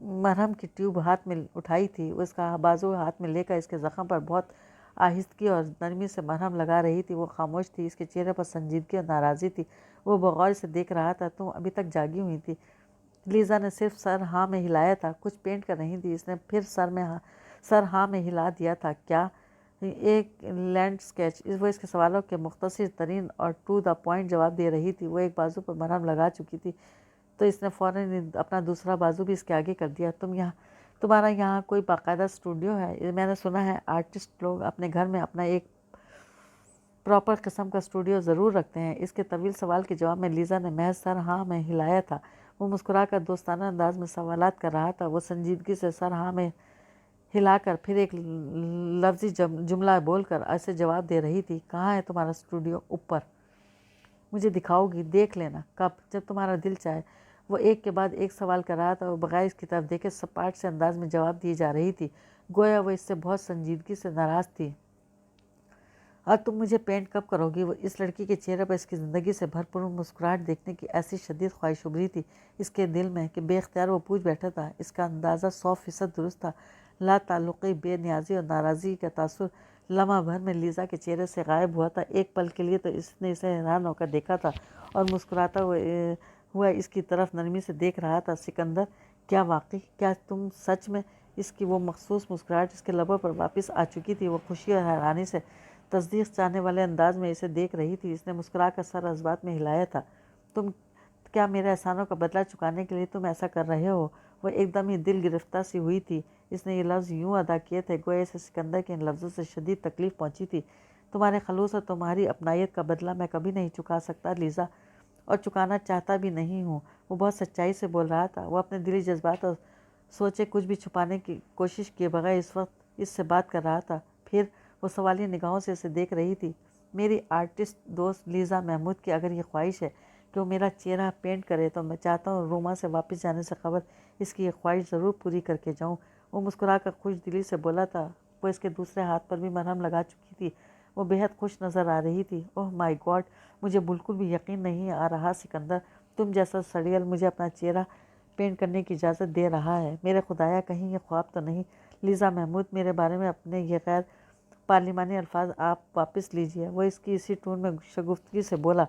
مرہم کی ٹیوب ہاتھ میں اٹھائی تھی۔ وہ اس کا بازو ہاتھ میں لے کر اس کے زخم پر بہت آہستگی اور نرمی سے مرہم لگا رہی تھی۔ وہ خاموش تھی۔ اس کے چہرے پر سنجیدگی اور ناراضی تھی۔ وہ بغور سے دیکھ رہا تھا۔ تم ابھی تک جاگی ہوئی تھی؟ لیزا نے صرف سر ہاں میں ہلایا تھا، کچھ پینٹ کر رہی تھی۔ اس نے پھر سر ہاں میں ہلا دیا تھا۔ کیا؟ ایک لینڈ اسکیچ۔ وہ اس کے سوالوں کے مختصر ترین اور ٹو دا پوائنٹ جواب دے رہی تھی۔ وہ ایک بازو پر مرہم لگا چکی تھی تو اس نے فوراً اپنا دوسرا بازو بھی اس کے آگے کر دیا۔ تمہارا یہاں کوئی باقاعدہ اسٹوڈیو ہے؟ میں نے سنا ہے آرٹسٹ لوگ اپنے گھر میں اپنا ایک پراپر قسم کا اسٹوڈیو ضرور رکھتے ہیں۔ اس کے طویل سوال کے جواب میں لیزا نے محض سر ہاں میں ہلایا تھا۔ وہ مسکرا کر دوستانہ انداز میں سوالات کر رہا تھا۔ وہ سنجیدگی سے سر ہاں میں ہلا کر پھر ایک لفظی جملہ بول کر ایسے جواب دے رہی تھی۔ کہاں ہے تمہارا اسٹوڈیو؟ اوپر۔ مجھے دکھاؤ گی؟ دیکھ لینا۔ کب؟ جب تمہارا دل چاہے۔ وہ ایک کے بعد ایک سوال کر رہا تھا۔ وہ بغیر اس کی طرف دیکھے سپاٹ سے انداز میں جواب دی جا رہی تھی، گویا وہ اس سے بہت سنجیدگی سے ناراض تھی۔ اور تم مجھے پینٹ کب کرو گی؟ وہ اس لڑکی کے چہرے پر اس کی زندگی سے بھرپور مسکراہٹ دیکھنے کی ایسی شدید خواہش ابھری تھی اس کے دل میں کہ بے اختیار وہ پوچھ بیٹھا تھا۔ اس کا اندازہ 100% درست تھا۔ لا تعلقی، بے نیازی اور ناراضگی کا تاثر لمحہ بھر میں لیزا کے چہرے سے غائب ہوا تھا۔ ایک پل کے لیے تو اس نے اسے حیران ہو کر دیکھا تھا اور مسکراتا ہوا اس کی طرف نرمی سے دیکھ رہا تھا۔ سکندر، کیا واقعی؟ کیا تم سچ میں؟ اس کی وہ مخصوص مسکراہٹ اس کے لبوں پر واپس آ چکی تھی۔ وہ خوشی اور حیرانی سے تصدیق چاہنے والے انداز میں اسے دیکھ رہی تھی۔ اس نے مسکرا کر سر اس بات میں ہلایا تھا۔ کیا میرے احسانوں کا بدلہ چکانے کے لیے تم ایسا کر رہے ہو؟ وہ ایک دم ہی دل گرفتہ سی ہوئی تھی۔ اس نے یہ لفظ یوں ادا کیے تھے گویا اسے سکندر کے ان لفظوں سے شدید تکلیف پہنچی تھی۔ تمہارے خلوص اور تمہاری اپنائیت کا بدلہ میں کبھی نہیں چکا سکتا لیزا، اور چکانا چاہتا بھی نہیں ہوں۔ وہ بہت سچائی سے بول رہا تھا۔ وہ اپنے دلی جذبات اور سوچے کچھ بھی چھپانے کی کوشش کیے بغیر اس وقت اس سے بات کر رہا تھا۔ پھر وہ سوالیہ نگاہوں سے اسے دیکھ رہی تھی۔ میری آرٹسٹ دوست لیزا محمود کی اگر یہ خواہش ہے کہ وہ میرا چہرہ پینٹ کرے تو میں چاہتا ہوں روما سے واپس جانے سے قبل اس کی یہ خواہش ضرور پوری کر کے جاؤں۔ وہ مسکرا کر خوش دلی سے بولا تھا۔ وہ اس کے دوسرے ہاتھ پر بھی مرہم لگا چکی تھی۔ وہ بے حد خوش نظر آ رہی تھی۔ اوہ مائی گاڈ، مجھے بالکل بھی یقین نہیں آ رہا سکندر، تم جیسا سڑیل مجھے اپنا چہرہ پینٹ کرنے کی اجازت دے رہا ہے۔ میرے خدایا، کہیں یہ خواب تو نہیں؟ لیزا محمود، میرے بارے میں اپنے یہ غیر پارلیمانی الفاظ آپ واپس لیجئے۔ وہ اس کی اسی ٹون میں شگفتگی سے بولا۔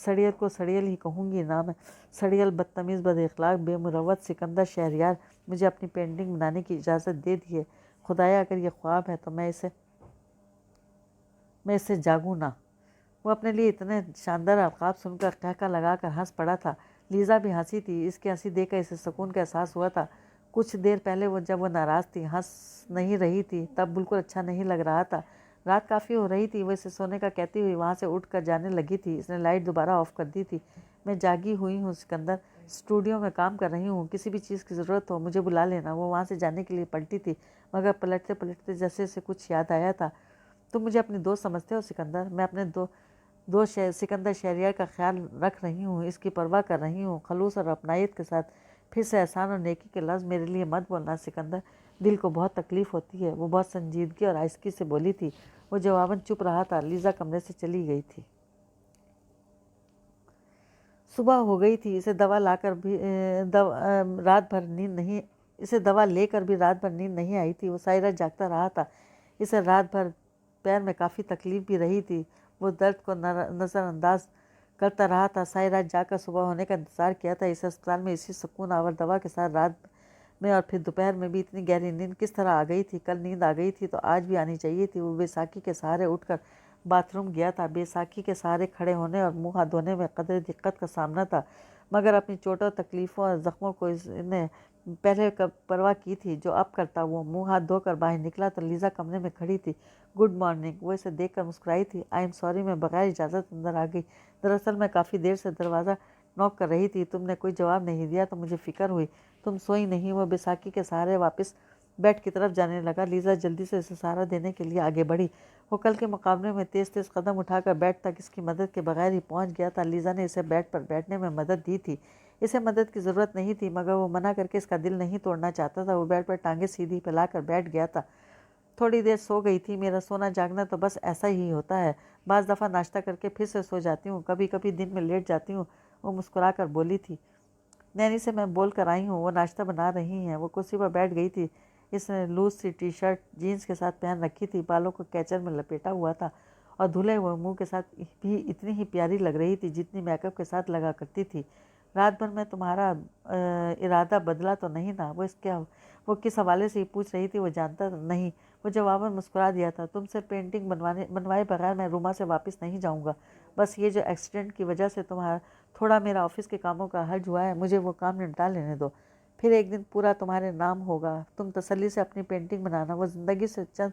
سڑیل کو سڑیل ہی کہوں گی نا میں۔ سڑیل، بدتمیز، بد اخلاق، بے مروت سکندر شہریار، مجھے اپنی پینٹنگ بنانے کی اجازت دے دیجئے۔ خدایا، اگر یہ خواب ہے تو میں اسے جاگوں نا۔ وہ اپنے لیے اتنے شاندار القاب سن کر قہقہ لگا کر ہنس پڑا تھا۔ لیزا بھی ہنسی تھی۔ اس کی ہنسی دیکھ کر اسے سکون کا احساس ہوا تھا۔ کچھ دیر پہلے جب وہ ناراض تھی، ہنس نہیں رہی تھی، تب بالکل اچھا نہیں لگ رہا تھا۔ رات کافی ہو رہی تھی۔ وہ اسے سونے کا کہتی ہوئی وہاں سے اٹھ کر جانے لگی تھی۔ اس نے لائٹ دوبارہ آف کر دی تھی۔ میں جاگی ہوئی ہوں سکندر، اسٹوڈیو میں کام کر رہی ہوں، کسی بھی چیز کی ضرورت ہو مجھے بلا لینا۔ وہ وہاں سے جانے کے لیے پلٹی تھی، مگر پلٹتے پلٹتے جیسے اسے کچھ یاد آیا تھا۔ تم مجھے اپنی دوست سمجھتے ہو سکندر؟ میں اپنے دوست سکندر شہریار کا خیال رکھ رہی ہوں، اس کی پرواہ کر رہی ہوں، خلوص اور اپنائیت کے ساتھ۔ پھر سے احسان اور نیکی کے لفظ میرے لیے مت بولنا سکندر، دل کو بہت تکلیف ہوتی ہے۔ وہ بہت سنجیدگی اور آہستگی سے بولی تھی۔ وہ جواباً چپ رہا تھا۔ لیزا کمرے سے چلی گئی تھی۔ صبح ہو گئی تھی۔ اسے دوا لے کر بھی رات بھر نیند نہیں آئی تھی۔ وہ ساری رات جاگتا رہا تھا۔ اسے رات بھر پیر میں کافی تکلیف بھی رہی تھی۔ وہ درد کو نظر انداز کرتا رہا تھا۔ ساری رات جاگ کر صبح ہونے کا انتظار کیا تھا۔ اسے اسپتال میں اسی سکون آور دوا کے ساتھ رات میں اور پھر دوپہر میں بھی اتنی گہری نیند کس طرح آ گئی تھی؟ کل نیند آ گئی تھی تو آج بھی آنی چاہیے تھی۔ وہ بیساکھی کے سہارے اٹھ کر باتھ روم گیا تھا۔ بیساکھی کے سہارے کھڑے ہونے اور منہ ہاتھ دھونے میں قدر دقت کا سامنا تھا، مگر اپنی چوٹوں، تکلیفوں اور زخموں کو اس نے پہلے پرواہ کی تھی جو اب کرتا۔ وہ منہ ہاتھ دھو کر باہر نکلا تو لیزا کمرے میں کھڑی تھی۔ گڈ مارننگ، وہ اسے دیکھ کر مسکرائی تھی۔ آئی ایم سوری، میں بغیر اجازت اندر آ گئی۔ دراصل میں کافی دیر سے دروازہ نوک کر رہی تھی، تم نے کوئی جواب نہیں دیا تو مجھے فکر ہوئی تم سوئی نہیں۔ وہ بیساکھی کے سہارے واپس بیڈ کی طرف جانے لگا۔ لیزا جلدی سے اسے سہارا دینے کے لیے آگے بڑھی۔ وہ کل کے مقابلے میں تیز تیز قدم اٹھا کر بیڈ تک اس کی مدد کے بغیر ہی پہنچ گیا تھا۔ لیزا نے اسے بیڈ پر بیٹھنے میں مدد دی تھی۔ اسے مدد کی ضرورت نہیں تھی، مگر وہ منع کر کے اس کا دل نہیں توڑنا چاہتا تھا۔ وہ بیڈ پر ٹانگیں سیدھی پھیلا کر بیٹھ گیا تھا۔ تھوڑی دیر سو گئی تھی۔ میرا سونا جاگنا تو بس ایسا ہی ہوتا ہے، بعض دفعہ ناشتہ کر کے پھر سے سو جاتی ہوں، کبھی کبھی دن میں لیٹ جاتی ہوں۔ وہ مسکرا کر بولی تھی۔ نینی سے میں بول کر آئی ہوں، وہ ناشتہ بنا رہی ہیں۔ وہ کرسی پر بیٹھ گئی تھی۔ اس نے لوز سی ٹی شرٹ جینس کے ساتھ پہن رکھی تھی، بالوں کو کیچر میں لپیٹا ہوا تھا اور دھلے ہوئے منہ کے ساتھ بھی اتنی ہی پیاری لگ رہی تھی جتنی میک اپ کے ساتھ لگا کرتی تھی۔ رات بھر میں تمہارا ارادہ بدلا تو نہیں نا؟ وہ کس حوالے سے یہ پوچھ رہی تھی وہ جانتا نہیں۔ وہ جواباً مسکرا دیا تھا، تم سے پینٹنگ بنوائے بغیر میں روما سے واپس نہیں جاؤں گا۔ بس یہ جو ایکسیڈنٹ کی وجہ سے تھوڑا میرا آفس کے کاموں کا حرج ہوا ہے، مجھے وہ کام نمٹا لینے دو، پھر ایک دن پورا تمہارے نام ہوگا۔ تم تسلی سے اپنی پینٹنگ بنانا۔ وہ زندگی سے چند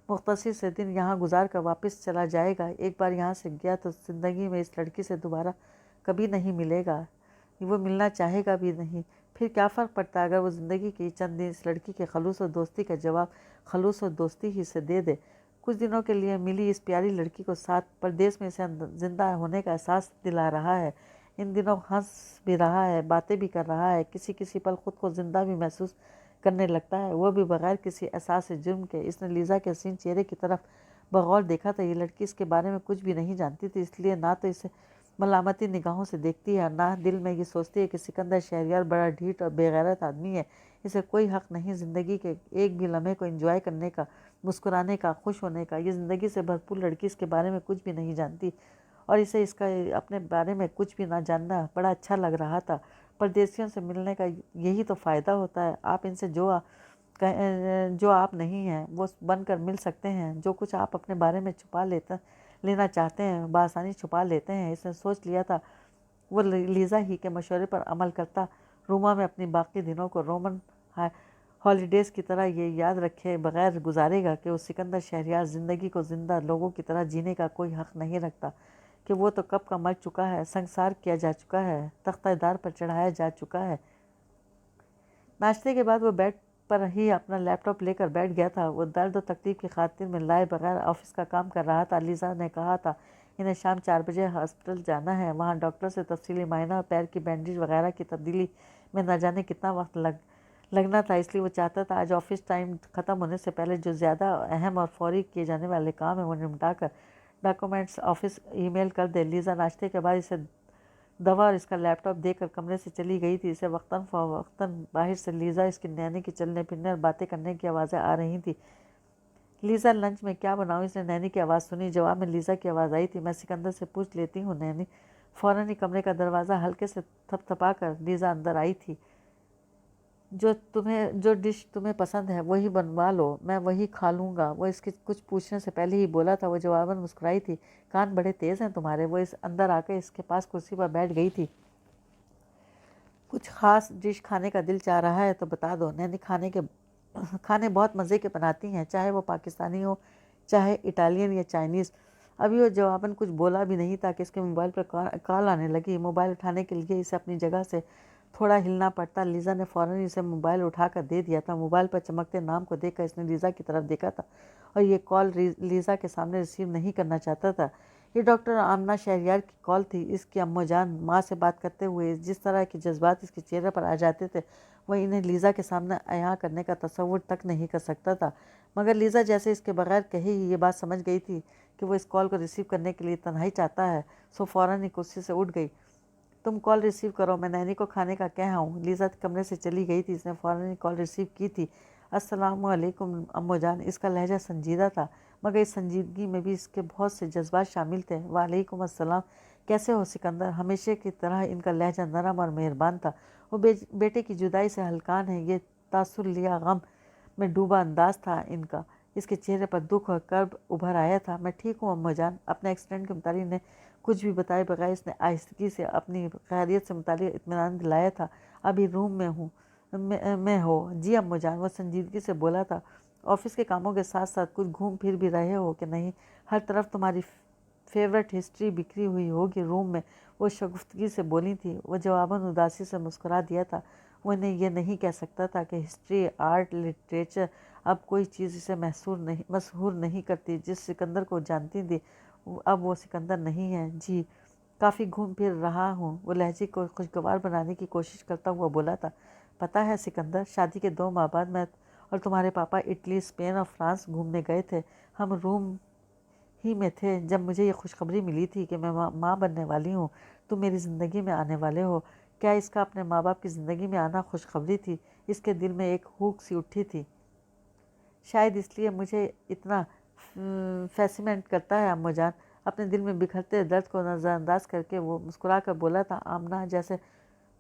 مختصر سے دن یہاں گزار کر واپس چلا جائے گا۔ ایک بار یہاں سے گیا تو زندگی میں اس لڑکی سے دوبارہ کبھی نہیں ملے گا، وہ ملنا چاہے گا بھی نہیں۔ پھر کیا فرق پڑتا اگر وہ زندگی کی چند دن اس لڑکی کے خلوص و دوستی کا جواب خلوص و دوستی ہی سے دے دے۔ کچھ دنوں کے لیے ملی اس پیاری لڑکی کو ساتھ پردیس میں اسے زندہ ہونے کا احساس دلا رہا ہے۔ ان دنوں ہنس بھی رہا ہے، باتیں بھی کر رہا ہے، کسی پل خود کو زندہ بھی محسوس کرنے لگتا ہے، وہ بھی بغیر کسی احساس جرم کے۔ اس نے لیزا کے حسین چہرے کی طرف بغور دیکھا تھا۔ یہ لڑکی اس کے بارے میں کچھ بھی نہیں جانتی تھی، اس لیے نہ تو اسے ملامتی نگاہوں سے دیکھتی ہے اور نہ دل میں یہ سوچتی ہے کہ سکندر شہریار بڑا ڈھیٹ اور بے غیرت آدمی ہے، اسے کوئی حق نہیں زندگی کے ایک بھی لمحے کو انجوائے کرنے کا، مسکرانے کا، خوش ہونے کا۔ یہ زندگی سے بھرپور لڑکی اس کے بارے میں کچھ بھی نہیں جانتی اور اسے اس کا اپنے بارے میں کچھ بھی نہ جاننا بڑا اچھا لگ رہا تھا۔ پردیسیوں سے ملنے کا یہی تو فائدہ ہوتا ہے، آپ ان سے جو آپ نہیں ہیں وہ بن کر مل سکتے ہیں۔ جو کچھ آپ اپنے بارے میں چھپا لینا چاہتے ہیں بآسانی چھپا لیتے ہیں۔ اس نے سوچ لیا تھا وہ لیزا ہی کے مشورے پر عمل کرتا روما میں اپنی باقی دنوں کو رومن ہالیڈیز کی طرح یہ یاد رکھے بغیر گزارے گا کہ وہ سکندر شہریار زندگی کو زندہ لوگوں کی طرح جینے کا کوئی حق نہیں رکھتا، کہ وہ تو کب کا مر چکا ہے، سنسار کیا جا چکا ہے، تختہ دار پر چڑھایا جا چکا ہے۔ ناشتے کے بعد وہ بیڈ پر ہی اپنا لیپ ٹاپ لے کر بیٹھ گیا تھا۔ وہ درد و تکلیف کی خاطر میں لائے بغیر آفس کا کام کر رہا تھا۔ لیزا نے کہا تھا انہیں شام 4 بجے ہاسپٹل جانا ہے، وہاں ڈاکٹر سے تفصیلی معائنہ اور پیر کی بینڈیج وغیرہ کی تبدیلی میں نہ جانے کتنا وقت لگنا تھا، اس لیے وہ چاہتا تھا آج آفس ٹائم ختم ہونے سے پہلے جو زیادہ اہم اور فوری کیے جانے والے کام ہیں وہ نمٹا کر ڈاکومنٹس آفس ای میل کر دے۔ لیزا ناشتے کے بعد اسے دوا اور اس کا لیپ ٹاپ دے کر کمرے سے چلی گئی تھی۔ اسے وقتاً فوقتاً باہر سے لیزا، اس کی نینی کی چلنے پھرنے اور باتیں کرنے کی آوازیں آ رہی تھیں۔ لیزا لنچ میں کیا بناؤں؟ اس نے نینی کی آواز سنی۔ جواب میں لیزا کی آواز آئی تھی، میں سکندر سے پوچھ لیتی ہوں نینی۔ فوراً ہی کمرے کا دروازہ ہلکے سے تھپ تھپا کر لیزا اندر آئی تھی۔ جو ڈش تمہیں پسند ہے وہی بنوا لو، میں وہی کھا لوں گا، وہ اس کے کچھ پوچھنے سے پہلے ہی بولا تھا۔ وہ جواباً مسکرائی تھی، کان بڑے تیز ہیں تمہارے۔ وہ اندر آ کے اس کے پاس کرسی پر بیٹھ گئی تھی۔ کچھ خاص ڈش کھانے کا دل چاہ رہا ہے تو بتا دو، نینی کھانے بہت مزے کے بناتی ہیں، چاہے وہ پاکستانی ہو، چاہے اٹالین یا چائنیز۔ ابھی وہ جواباً کچھ بولا بھی نہیں تھا کہ اس کے موبائل پر کال آنے لگی۔ موبائل اٹھانے کے لیے اسے اپنی جگہ سے تھوڑا ہلنا پڑتا۔ لیزا نے فوراً اسے موبائل اٹھا کر دے دیا تھا۔ موبائل پر چمکتے نام کو دیکھ کر اس نے لیزا کی طرف دیکھا تھا اور یہ کال لیزا کے سامنے ریسیو نہیں کرنا چاہتا تھا۔ یہ ڈاکٹر آمنہ شہریار کی کال تھی۔ اس کی اماں جان ماں سے بات کرتے ہوئے جس طرح کے جذبات اس کے چہرے پر آ جاتے تھے وہ انہیں لیزا کے سامنے عیاں کرنے کا تصور تک نہیں کر سکتا تھا، مگر لیزا جیسے اس کے بغیر کہے ہی یہ بات سمجھ گئی تھی کہ وہ اس کال کو ریسیو کرنے کے لیے تنہائی چاہتا ہے، سو فوراً ہی کرسی سے اٹھ گئی۔ تم کال ریسیو کرو، میں نینی کو کھانے کا کہہ آؤں۔ لیزا کمرے سے چلی گئی تھی۔ اس نے فوراً ہی کال ریسیو کی تھی۔ السلام علیکم اماں جان۔ اس کا لہجہ سنجیدہ تھا، مگر اس سنجیدگی میں بھی اس کے بہت سے جذبات شامل تھے۔ وعلیکم السلام، کیسے ہو سکندر؟ ہمیشہ کی طرح ان کا لہجہ نرم اور مہربان تھا۔ وہ بیٹے کی جدائی سے ہلکان ہے، یہ تاثر لیا غم میں ڈوبا انداز تھا ان کا۔ اس کے چہرے پر دکھ اور کرب ابھر آیا تھا۔ میں ٹھیک ہوں اماں جان، اپنے ایکسیڈنٹ کے متعلق نے کچھ بھی بتائے بغیر اس نے آہستگی سے اپنی خیریت سے متعلق اطمینان دلایا تھا۔ ابھی روم میں ہوں میں ہو؟ جی اماں جان، وہ سنجیدگی سے بولا تھا۔ آفس کے کاموں کے ساتھ ساتھ کچھ گھوم پھر بھی رہے ہو کہ نہیں؟ ہر طرف تمہاری فیورٹ ہسٹری بکھری ہوئی ہوگی روم میں، وہ شگفتگی سے بولی تھی۔ وہ جواباً اداسی سے مسکرا دیا تھا۔ وہ انہیں یہ نہیں کہہ سکتا تھا کہ ہسٹری، آرٹ، لٹریچر اب کوئی چیز اسے مسحور نہیں کرتی۔ جس سکندر کو جانتی تھی اب وہ سکندر نہیں ہے۔ جی کافی گھوم پھر رہا ہوں، وہ لہجے کو خوشگوار بنانے کی کوشش کرتا ہوا بولا تھا۔ پتہ ہے سکندر، شادی کے 2 ماہ بعد میں اور تمہارے پاپا اٹلی، اسپین اور فرانس گھومنے گئے تھے۔ ہم روم ہی میں تھے جب مجھے یہ خوشخبری ملی تھی کہ میں ماں بننے والی ہوں۔ تم میری زندگی میں آنے والے ہو۔ کیا اس کا اپنے ماں باپ کی زندگی میں آنا خوشخبری تھی؟ اس کے دل میں ایک ہوک سی اٹھی تھی۔ شاید اس لیے مجھے اتنا فیسینیٹ کرتا ہے اماں جان۔ اپنے دل میں بکھرتے درد کو نظر انداز کر کے وہ مسکرا کر بولا تھا۔ آمنہ جیسے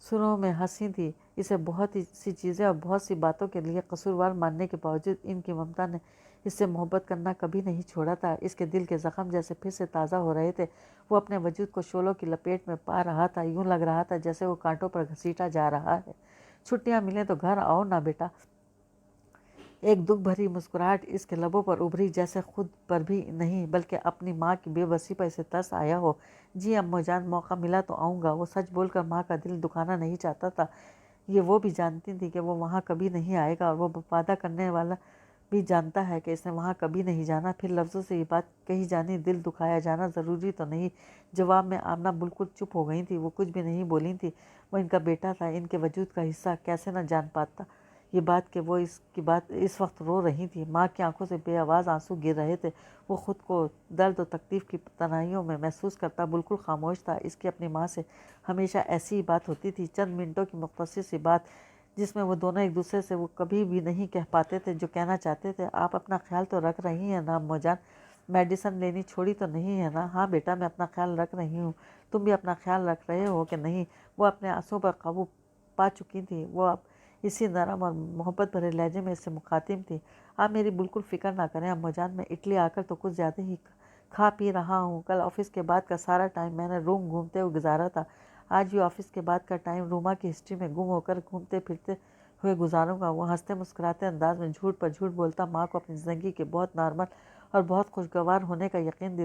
سروں میں ہنسی تھی۔ اسے بہت سی چیزیں اور بہت سی باتوں کے لیے قصوروار ماننے کے باوجود ان کی ممتا نے اس سے محبت کرنا کبھی نہیں چھوڑا تھا۔ اس کے دل کے زخم جیسے پھر سے تازہ ہو رہے تھے۔ وہ اپنے وجود کو شعلوں کی لپیٹ میں پا رہا تھا۔ یوں لگ رہا تھا جیسے وہ کانٹوں پر گھسیٹا جا رہا ہے۔ چھٹیاں ملیں تو گھر آؤ نا بیٹا۔ ایک دکھ بھری مسکراہٹ اس کے لبوں پر ابھری، جیسے خود پر بھی نہیں بلکہ اپنی ماں کی بے بسی پر اسے ترس آیا ہو۔ جی اماں جان، موقع ملا تو آؤں گا۔ وہ سچ بول کر ماں کا دل دکھانا نہیں چاہتا تھا۔ یہ وہ بھی جانتی تھی کہ وہ وہاں کبھی نہیں آئے گا، اور وہ وعدہ کرنے والا بھی جانتا ہے کہ اس نے وہاں کبھی نہیں جانا۔ پھر لفظوں سے یہ بات کہی جانی، دل دکھایا جانا ضروری تو نہیں؟ جواب میں آمنہ بالکل چپ ہو گئی تھی۔ وہ کچھ بھی نہیں بولی تھی۔ وہ ان کا بیٹا تھا، ان کے وجود کا حصہ، کیسے نہ جان پاتا یہ بات کہ وہ اس کی بات اس وقت رو رہی تھی۔ ماں کی آنکھوں سے بے آواز آنسو گر رہے تھے۔ وہ خود کو درد و تکلیف کی تنہائیوں میں محسوس کرتا بالکل خاموش تھا۔ اس کی اپنی ماں سے ہمیشہ ایسی ہی بات ہوتی تھی، چند منٹوں کی مختصر سی بات جس میں وہ دونوں ایک دوسرے سے وہ کبھی بھی نہیں کہہ پاتے تھے جو کہنا چاہتے تھے۔ آپ اپنا خیال تو رکھ رہی ہیں نا اماں جان؟ میڈیسن لینی چھوڑی تو نہیں ہے نا؟ ہاں بیٹا، میں اپنا خیال رکھ رہی ہوں۔ تم بھی اپنا خیال رکھ رہے ہو کہ نہیں؟ وہ اپنے آنسوں پر قابو پا چکی تھی۔ وہ اب اسی نرم اور محبت بھرے لہجے میں اس سے مخاطب تھی۔ آپ میری بالکل فکر نہ کریں اماں جان، میں اٹلی آ کر تو کچھ زیادہ ہی کھا پی رہا ہوں۔ کل آفس کے بعد کا سارا ٹائم میں نے روم گھومتے ہوئے گزارا تھا۔ آج بھی آفس کے بعد کا ٹائم روما کی ہسٹری میں گم ہو کر گھومتے پھرتے ہوئے گزاروں گا۔ وہ ہنستے مسکراتے انداز میں جھوٹ پر جھوٹ بولتا ماں کو اپنی زندگی کے بہت نارمل اور بہت خوشگوار ہونے کا یقین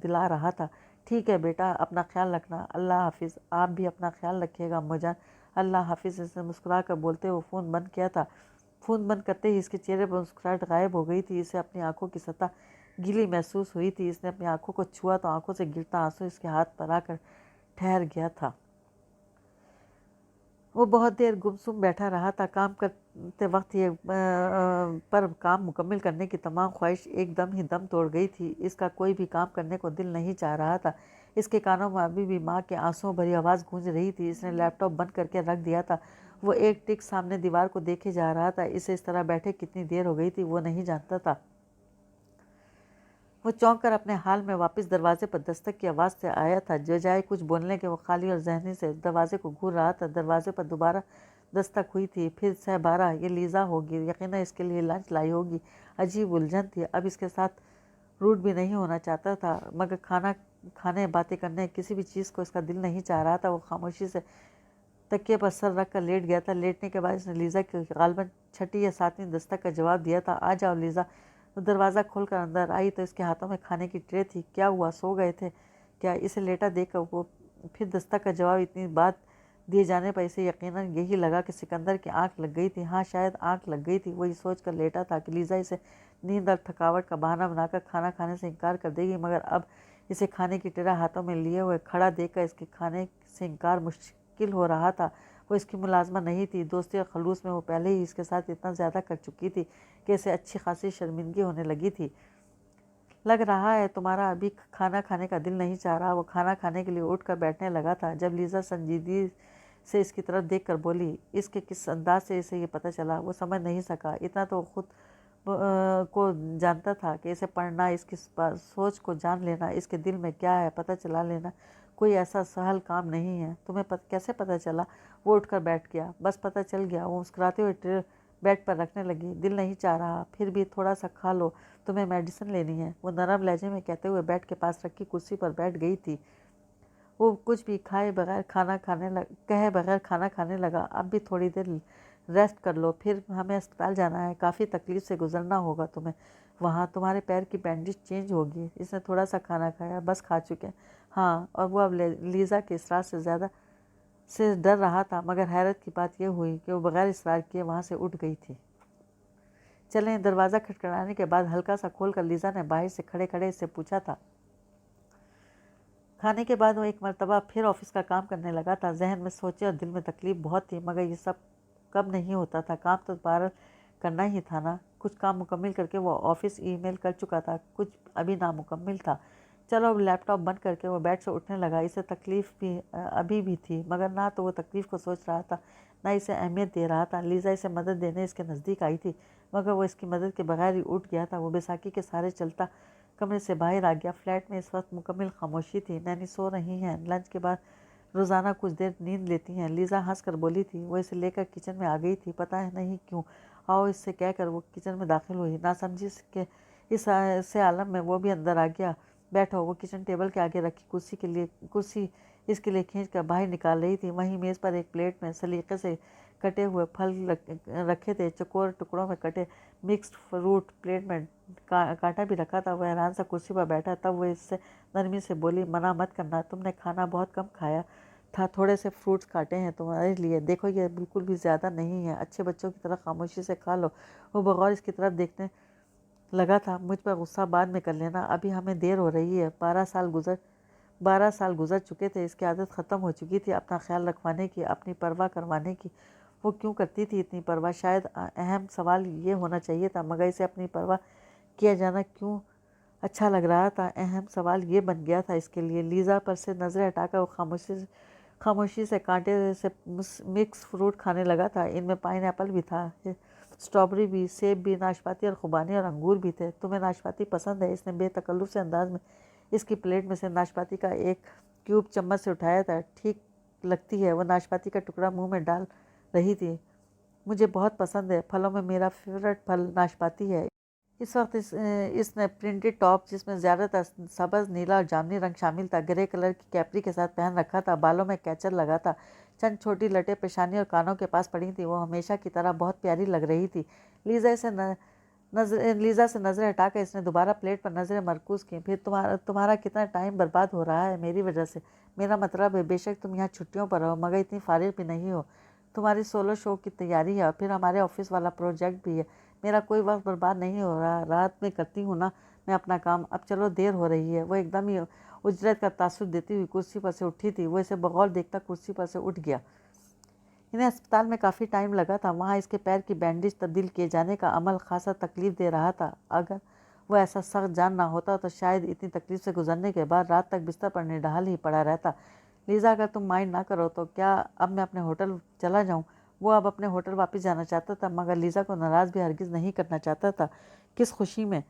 دلا رہا تھا۔ ٹھیک ہے بیٹا، اپنا خیال رکھنا۔ اللہ حافظ۔ آپ بھی اپنا خیال رکھیے گا اماں جان۔ اللہ حافظ۔ اس نے مسکرا کر بولتے ہوئے فون بند کیا تھا۔ فون بند کرتے ہی اس کے چہرے پر مسکراہٹ غائب ہو گئی تھی۔ اسے اپنی آنکھوں کی سطح گیلی محسوس ہوئی تھی۔ اس نے اپنی آنکھوں کو چھوا تو آنکھوں سے گرتا آنسو اس کے ہاتھ پر آ کر ٹھہر گیا تھا۔ وہ بہت دیر گمسم بیٹھا رہا تھا۔ کام کرتے وقت پر کام مکمل کرنے کی تمام خواہش ایک دم ہی دم توڑ گئی تھی۔ اس کا کوئی بھی کام کرنے کو دل نہیں چاہ رہا تھا۔ اس کے کانوں میں ابھی بھی ماں کے آنسوؤں بھری آواز گونج رہی تھی۔ اس نے لیپ ٹاپ بند کر کے رکھ دیا تھا۔ وہ ایک ٹک سامنے دیوار کو دیکھے جا رہا تھا۔ اسے اس طرح بیٹھے کتنی دیر ہو گئی تھی وہ نہیں جانتا تھا۔ وہ چونک کر اپنے حال میں واپس دروازے پر دستک کی آواز سے آیا تھا۔ بجائے کچھ بولنے کے وہ خالی اور ذہنی سے دروازے کو گھور رہا تھا۔ دروازے پر دوبارہ دستک ہوئی تھی۔ پھر 12:30۔ یہ لیزا ہوگی، یقیناً اس کے لیے لنچ لائی ہوگی۔ عجیب الجھن تھی۔ اب اس کے ساتھ روڈ بھی نہیں ہونا چاہتا تھا، مگر کھانا کھانے، باتیں کرنے، کسی بھی چیز کو اس کا دل نہیں چاہ رہا تھا۔ وہ خاموشی سے تکیے پر سر رکھ کر لیٹ گیا تھا۔ لیٹنے کے بعد اس نے لیزا کی غالباً 6 یا 7ویں دستک کا جواب دیا تھا۔ آ جاؤ لیزا۔ وہ دروازہ کھول کر اندر آئی تو اس کے ہاتھوں میں کھانے کی ٹرے تھی۔ کیا ہوا، سو گئے تھے کیا؟ اسے لیٹا دیکھ کر وہ پھر دستک کا جواب اتنی بات دیے جانے پر اسے یقیناً یہی لگا کہ سکندر کی آنکھ لگ گئی تھی۔ ہاں شاید آنکھ لگ گئی تھی۔ وہ یہ سوچ کر لیٹا تھا کہ لیزا اسے نیند اور تھکاوٹ کا بہانہ بنا کر کھانا کھانے سے انکار کر دے گی، مگر اب اسے کھانے کی ٹرے ہاتھوں میں لیے ہوئے کھڑا دیکھ کر اس کے کھانے سے انکار مشکل ہو رہا تھا۔ وہ اس کی ملازمہ نہیں تھی۔ دوستی اور خلوص میں وہ پہلے ہی اس کے ساتھ اتنا زیادہ کر چکی تھی کہ اسے اچھی خاصی شرمندگی ہونے لگی تھی۔ لگ رہا ہے تمہارا ابھی کھانا کھانے کا دل نہیں چاہ رہا۔ وہ کھانا کھانے کے لیے اٹھ کر بیٹھنے لگا تھا جب لیزا سنجیدگی سے اس کی طرف دیکھ کر بولی۔ اس کے کس انداز سے اسے یہ پتہ چلا وہ سمجھ نہیں سکا۔ اتنا تو خود کو جانتا تھا کہ اسے پڑھنا، اس کی سوچ کو جان لینا، اس کے دل میں کیا ہے پتہ چلا لینا کوئی ایسا سہل کام نہیں ہے۔ تمہیں کیسے پتہ چلا؟ وہ اٹھ کر بیٹھ گیا۔ بس پتہ چل گیا۔ وہ مسکراتے ہوئے بیڈ پر رکھنے لگی۔ دل نہیں چاہ رہا، پھر بھی تھوڑا سا کھا لو، تمہیں میڈیسن لینی ہے، وہ نرم لہجے میں کہتے ہوئے بیڈ کے پاس رکھی کرسی پر بیٹھ گئی تھی۔ وہ کچھ بھی کہے بغیر کھانا کھانے لگا۔ اب بھی تھوڑی دیر ریسٹ کر لو، پھر ہمیں اسپتال جانا ہے، کافی تکلیف سے گزرنا ہوگا تمہیں وہاں، تمہارے پیر کی بینڈیج چینج ہوگی۔ اس نے تھوڑا سا کھانا کھایا، بس کھا چکے ہاں، اور وہ اب لیزا کے اصرار سے ڈر رہا تھا، مگر حیرت کی بات یہ ہوئی کہ وہ بغیر اصرار کیے وہاں سے اٹھ گئی تھی۔ چلیں، دروازہ کھٹکھٹانے کے بعد ہلکا سا کھول کر لیزا نے باہر سے کھڑے کھڑے اس سے پوچھا تھا۔ کھانے کے بعد وہ ایک مرتبہ پھر آفس کا کام کرنے لگا تھا۔ ذہن میں سوچے اور دل میں تکلیف بہت تھی، مگر یہ سب کب نہیں ہوتا تھا، کام تو بہرحال کرنا ہی تھا نا۔ کچھ کام مکمل کر کے وہ آفس ای میل کر چکا تھا، کچھ ابھی نامکمل تھا۔ چلو، اب لیپ ٹاپ بند کر کے وہ بیڈ سے اٹھنے لگا۔ اسے تکلیف بھی ابھی بھی تھی، مگر نہ تو وہ تکلیف کو سوچ رہا تھا، نہ اسے اہمیت دے رہا تھا۔ لیزا اسے مدد دینے اس کے نزدیک آئی تھی، مگر وہ اس کی مدد کے بغیر ہی اٹھ گیا تھا۔ وہ بیساکھی کے سہارے چلتا کمرے سے باہر آ گیا۔ فلیٹ میں اس وقت مکمل خاموشی تھی۔ نینی سو رہی ہیں، لنچ کے بعد روزانہ کچھ دیر نیند لیتی ہیں، لیزا ہنس کر بولی تھی۔ وہ اسے لے کر کچن میں آ گئی تھی، پتہ نہیں کیوں۔ آؤ، اس سے کہہ کر وہ کچن میں داخل ہوئی۔ ناسمجھی کے اس سے عالم میں وہ بھی اندر آ گیا۔ بیٹھو، وہ کچن ٹیبل کے آگے رکھی کرسی اس کے لیے کھینچ کر باہر نکال رہی تھی۔ وہیں میز پر ایک پلیٹ میں سلیقے سے کٹے ہوئے پھل رکھے تھے، چوکور ٹکڑوں میں کٹے مکسڈ فروٹ پلیٹ میں کانٹا بھی رکھا تھا۔ وہ حیران سا کرسی پر بیٹھا، تب وہ اس سے نرمی سے بولی، منع مت کرنا، تم نے کھانا بہت کم کھایا تھا، تھوڑے سے فروٹس کاٹے ہیں تمہارے لیے، دیکھو یہ بالکل بھی زیادہ نہیں ہے، اچھے بچوں کی طرح خاموشی سے کھا لو۔ وہ بغور اس کی طرف دیکھنے لگا تھا۔ مجھ پر غصہ بعد میں کر لینا، ابھی ہمیں دیر ہو رہی ہے۔ 12 سال گزر چکے تھے، اس کی عادت ختم ہو چکی تھی اپنا خیال رکھوانے کی، اپنی پرواہ کروانے کی۔ وہ کیوں کرتی تھی اتنی پرواہ؟ شاید اہم سوال یہ ہونا چاہیے تھا، مگر اسے اپنی پرواہ کیا جانا کیوں اچھا لگ رہا تھا؟ اہم سوال یہ بن گیا تھا اس کے لیے۔ لیزا پر سے نظریں ہٹا کر وہ خاموشی سے کانٹے سے مکس فروٹ کھانے لگا تھا۔ ان میں پائن ایپل بھی تھا، اسٹرابری بھی، سیب بھی، ناشپاتی اور خوبانی اور انگور بھی تھے۔ تمہیں ناشپاتی پسند ہے؟ اس نے بے تکلف سے انداز میں اس کی پلیٹ میں سے ناشپاتی کا ایک کیوب چمچ سے اٹھایا تھا۔ ٹھیک لگتی ہے، وہ ناشپاتی کا ٹکڑا منہ میں ڈال رہی تھی۔ مجھے بہت پسند ہے، پھلوں میں میرا فیورٹ پھل ناشپاتی ہے۔ اس وقت اس نے پرنٹڈ ٹاپ، جس میں زیادہ تر سبز، نیلا اور جامنی رنگ شامل تھا، گرے کلر کی کیپری کے ساتھ پہن رکھا تھا۔ بالوں میں کیچر لگا تھا، چند چھوٹی لٹیں پیشانی اور کانوں کے پاس پڑی تھیں۔ وہ ہمیشہ کی طرح بہت پیاری لگ رہی تھی۔ لیزا سے نظریں ہٹا کر اس نے دوبارہ پلیٹ پر نظریں مرکوز کیں۔ پھر تمہارا کتنا ٹائم برباد ہو رہا ہے میری وجہ سے۔ میرا مطلب ہے، بے شک تم یہاں چھٹیوں پر ہو، مگر اتنی فارغ بھی نہیں ہو۔ تمہاری سولو شو کی تیاری ہے، اور پھر ہمارے آفس والا پروجیکٹ بھی ہے۔ میرا کوئی وقت برباد نہیں ہو رہا، رات میں کرتی ہوں نا میں اپنا کام۔ اب چلو، دیر ہو رہی ہے۔ وہ ایک دم ہی اجرت کا تاثر دیتی ہوئی کرسی پر سے اٹھی تھی۔ وہ اسے بغور دیکھتا کرسی پر سے اٹھ گیا۔ انہیں اسپتال میں کافی ٹائم لگا تھا۔ وہاں اس کے پیر کی بینڈیج تبدیل کیے جانے کا عمل خاصا تکلیف دے رہا تھا۔ اگر وہ ایسا سخت جان نہ ہوتا تو شاید اتنی تکلیف سے گزرنے کے بعد رات تک بستر پر نڈھال ہی پڑا رہتا۔ لیزا، اگر تم مائنڈ نہ کرو تو کیا اب میں اپنے ہوٹل چلا جاؤں؟ وہ اب اپنے ہوٹل واپس جانا چاہتا تھا، مگر لیزا کو ناراض بھی ہرگز نہیں کرنا چاہتا تھا۔ کس خوشی میں؟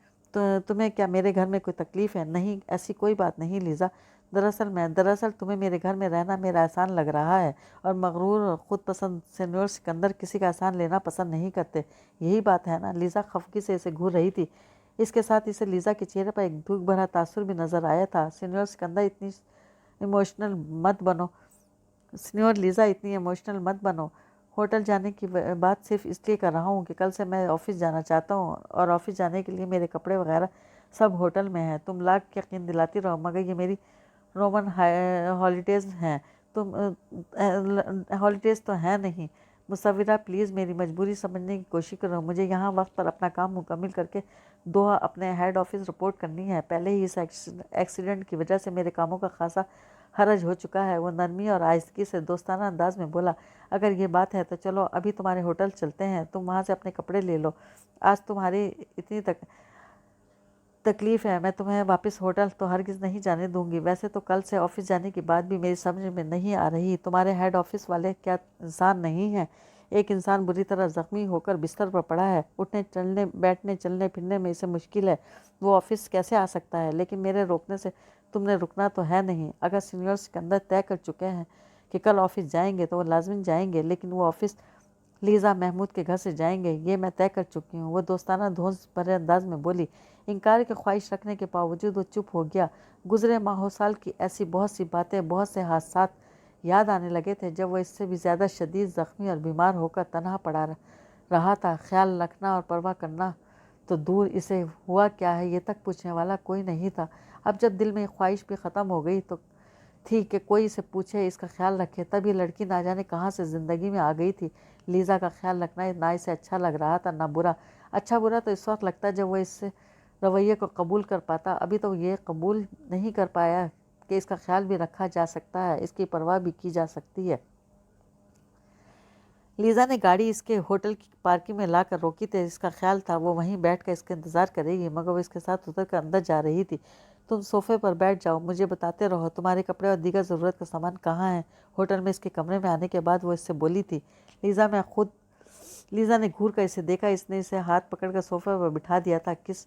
تمہیں کیا میرے گھر میں کوئی تکلیف ہے؟ نہیں، ایسی کوئی بات نہیں لیزا۔ دراصل تمہیں میرے گھر میں رہنا میرا احسان لگ رہا ہے، اور مغرور اور خود پسند سینیور سکندر کسی کا احسان لینا پسند نہیں کرتے، یہی بات ہے نا؟ لیزا خفگی سے اسے گھور رہی تھی۔ اس کے ساتھ اسے لیزا کے چہرے پر ایک دکھ بھرا تاثر بھی نظر آیا تھا۔ سینیور لیزا، اتنی ایموشنل مت بنو۔ ہوٹل جانے کی بات صرف اس لیے کر رہا ہوں کہ کل سے میں آفس جانا چاہتا ہوں، اور آفس جانے کے لیے میرے کپڑے وغیرہ سب ہوٹل میں ہیں۔ تم لاکھ یقین دلاتی رہو، مگر یہ میری رومن ہالیڈیز ہیں، ہالیڈیز تو ہیں نہیں۔ مصورہ، پلیز میری مجبوری سمجھنے کی کوشش کرو۔ مجھے یہاں وقت پر اپنا کام مکمل کر کے دوحہ اپنے ہیڈ آفس رپورٹ کرنی ہے۔ پہلے ہی اس ایکسیڈنٹ کی وجہ سے میرے کاموں کا خاصا حرج ہو چکا ہے۔ وہ نرمی اور آہستگی سے دوستانہ انداز میں بولا، اگر یہ بات ہے تو چلو ابھی تمہارے ہوٹل چلتے ہیں، تم وہاں سے اپنے کپڑے لے لو۔ آج تمہاری اتنی تکلیف ہے، میں تمہیں واپس ہوٹل تو ہرگز نہیں جانے دوں گی۔ ویسے تو کل سے آفس جانے کی بات بھی میری سمجھ میں نہیں آ رہی۔ تمہارے ہیڈ آفس والے کیا انسان نہیں ہیں؟ ایک انسان بری طرح زخمی ہو کر بستر پر پڑا ہے، اٹھنے بیٹھنے چلنے پھرنے میں اسے مشکل ہے، وہ آفس کیسے آ سکتا ہے؟ لیکن میرے روکنے سے تم نے رکنا تو ہے نہیں۔ اگر سینیور سکندر طے کر چکے ہیں کہ کل آفس جائیں گے تو وہ لازماً جائیں گے، لیکن وہ آفس لیزا محمود کے گھر سے جائیں گے، یہ میں طے کر چکی ہوں، وہ دوستانہ دھونس بھرے انداز میں بولی۔ انکار کی خواہش رکھنے کے باوجود وہ چپ ہو گیا۔ گزرے ماہوں سال کی ایسی بہت سی باتیں، بہت سے حادثات یاد آنے لگے تھے جب وہ اس سے بھی زیادہ شدید زخمی اور بیمار ہو کر تنہا پڑا رہا تھا۔ خیال رکھنا اور پرواہ کرنا تو دور، اسے ہوا کیا ہے یہ تک پوچھنے والا کوئی نہیں تھا۔ اب جب دل میں خواہش بھی ختم ہو گئی تو تھی کہ کوئی اسے پوچھے، اس کا خیال رکھے، تب یہ لڑکی نہ جانے کہاں سے زندگی میں آ گئی تھی۔ لیزا کا خیال رکھنا نہ اسے اچھا لگ رہا تھا نہ برا۔ اچھا برا تو اس وقت لگتا جب وہ اس سے رویے کو قبول کر پاتا۔ ابھی تو یہ قبول نہیں کر پایا کہ اس کا خیال بھی رکھا جا سکتا ہے، اس کی پرواہ بھی کی جا سکتی ہے۔ لیزا نے گاڑی اس کے ہوٹل کی پارکنگ میں لا کر روکی تھی۔ اس کا خیال تھا وہ وہیں بیٹھ کر اس کا انتظار کرے گی، مگر وہ اس کے ساتھ اتر کر اندر جا رہی تھی۔ تم صوفے پر بیٹھ جاؤ، مجھے بتاتے رہو تمہارے کپڑے اور دیگر ضرورت کا سامان کہاں ہے۔ ہوٹل میں اس کے کمرے میں آنے کے بعد وہ اس سے بولی تھی۔ لیزا نے گھور کر اسے دیکھا۔ اس نے اسے ہاتھ پکڑ کر صوفے پر بٹھا دیا تھا۔ کس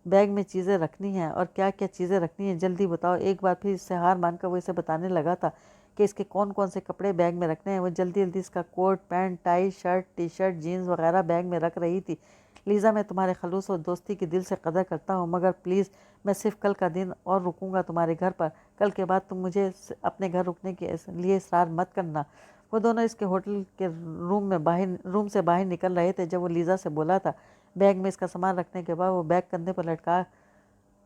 بیگ میں چیزیں رکھنی ہیں اور کیا کیا چیزیں رکھنی ہیں، جلدی بتاؤ۔ ایک بار پھر اس سے ہار مان کر وہ اسے بتانے لگا تھا کہ اس کے کون کون سے کپڑے بیگ میں رکھنے ہیں۔ وہ جلدی جلدی اس کا coat, pant, tie, shirt, T shirt, jeans وغیرہ بیگ میں رکھ رہی تھی۔ لیزا، میں تمہارے خلوص اور دوستی کی دل سے قدر کرتا ہوں، مگر پلیز میں صرف کل کا دن اور رکوں گا تمہارے گھر پر۔ کل کے بعد تم مجھے اپنے گھر رکنے کے لیے اصرار مت کرنا۔ وہ دونوں اس کے ہوٹل کے روم سے باہر نکل رہے تھے جب وہ لیزا سے بولا تھا۔ بیگ میں اس کا سامان رکھنے کے بعد وہ بیگ کندھے پر لٹکا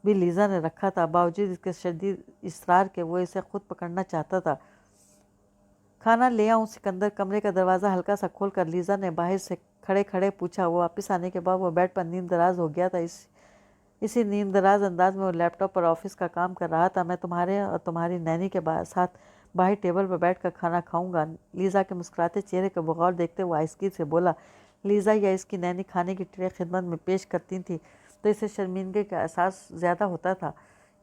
بھی لیزا نے رکھا تھا، باوجود اس کے شدید اصرار کے وہ اسے خود پکڑنا چاہتا تھا۔ کھانا لے آؤں سکندر؟ کمرے کا دروازہ ہلکا سا کھول کر لیزا نے باہر سے کھڑے کھڑے پوچھا۔ وہ واپس آنے کے بعد وہ بیڈ پر نیم دراز ہو گیا تھا۔ اسی نیم دراز انداز میں وہ لیپ ٹاپ پر آفس کا کام کر رہا تھا۔ میں تمہارے اور تمہاری نینی کے ساتھ باہر ٹیبل پر بیٹھ کر کھانا کھاؤں گا، لیزا کے مسکراتے چہرے کو بغور دیکھتے ہوئے آہستگی سے بولا۔ لیزا یا اس کی نینی کھانے کی ٹرے خدمت میں پیش کرتی تھی تو اسے شرمندگی کا احساس زیادہ ہوتا تھا۔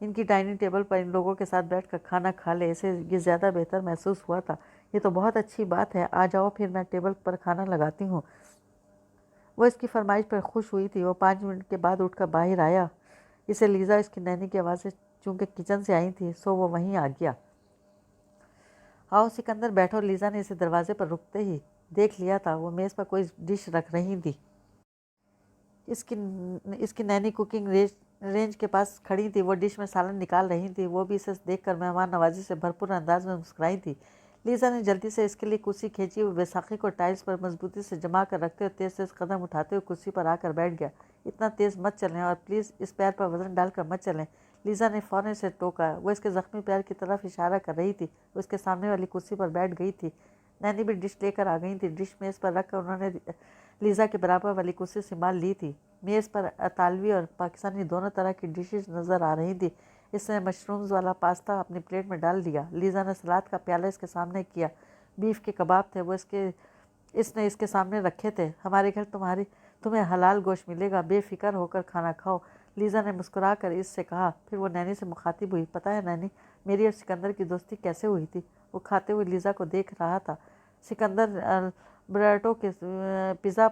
ان کی ڈائننگ ٹیبل پر ان لوگوں کے ساتھ بیٹھ کر کھانا کھا لے، اسے یہ زیادہ بہتر محسوس ہوا تھا۔ یہ تو بہت اچھی بات ہے، آ جاؤ پھر میں ٹیبل پر کھانا لگاتی ہوں۔ وہ اس کی فرمائش پر خوش ہوئی تھی۔ وہ 5 منٹ کے بعد اٹھ کر باہر آیا۔ اسے لیزا اس کی نینی کی آوازیں چونکہ کچن سے آئی تھی، سو وہ وہیں آ گیا۔ آؤ سکندر بیٹھو۔ لیزا نے اسے دروازے پر رکتے ہی دیکھ لیا تھا۔ وہ میز پر کوئی ڈش رکھ رہی تھی۔ اس کی نینی کوکنگ رینج کے پاس کھڑی تھی، وہ ڈش میں سالن نکال رہی تھی۔ وہ بھی اسے دیکھ کر مہمان نوازی سے بھرپور انداز میں مسکرائی تھی۔ لیزا نے جلدی سے اس کے لیے کرسی کھینچی۔ وہ بیساکھی کو ٹائلز پر مضبوطی سے جما کر رکھتے ہوئے تیز تیز قدم اٹھاتے ہوئے کرسی پر آ کر بیٹھ گیا۔ اتنا تیز مت چلیں اور پلیز اس پیر پر وزن ڈال کر مت چلیں، لیزا نے فوراً اسے ٹوکا۔ وہ اس کے زخمی پیر کی طرف اشارہ کر رہی تھی۔ وہ اس کے سامنے والی کرسی پر بیٹھ گئی تھی۔ نینی بھی ڈش لے کر آ گئی تھی۔ ڈش میز پر رکھ کر انہوں نے لیزا کے برابر والی کرسی سنبھال لی تھی۔ میز پر اطالوی اور پاکستانی دونوں طرح کی ڈشز نظر آ رہی تھی۔ اس نے مشرومز والا پاستا اپنی پلیٹ میں ڈال دیا۔ لیزا نے سلاد کا پیالہ اس کے سامنے کیا۔ بیف کے کباب تھے، وہ اس نے اس کے سامنے رکھے تھے۔ ہمارے گھر تمہیں حلال گوشت ملے گا، بے فکر ہو کر کھانا کھاؤ، لیزا نے مسکرا کر اس سے کہا۔ پھر وہ نینی سے مخاطب ہوئی۔ پتہ ہے نینی، میری اور سکندر کی دوستی کیسے ہوئی تھی؟ وہ کھاتے ہوئے لیزا کو دیکھ رہا تھا۔ سکندر البرٹو کے پیزا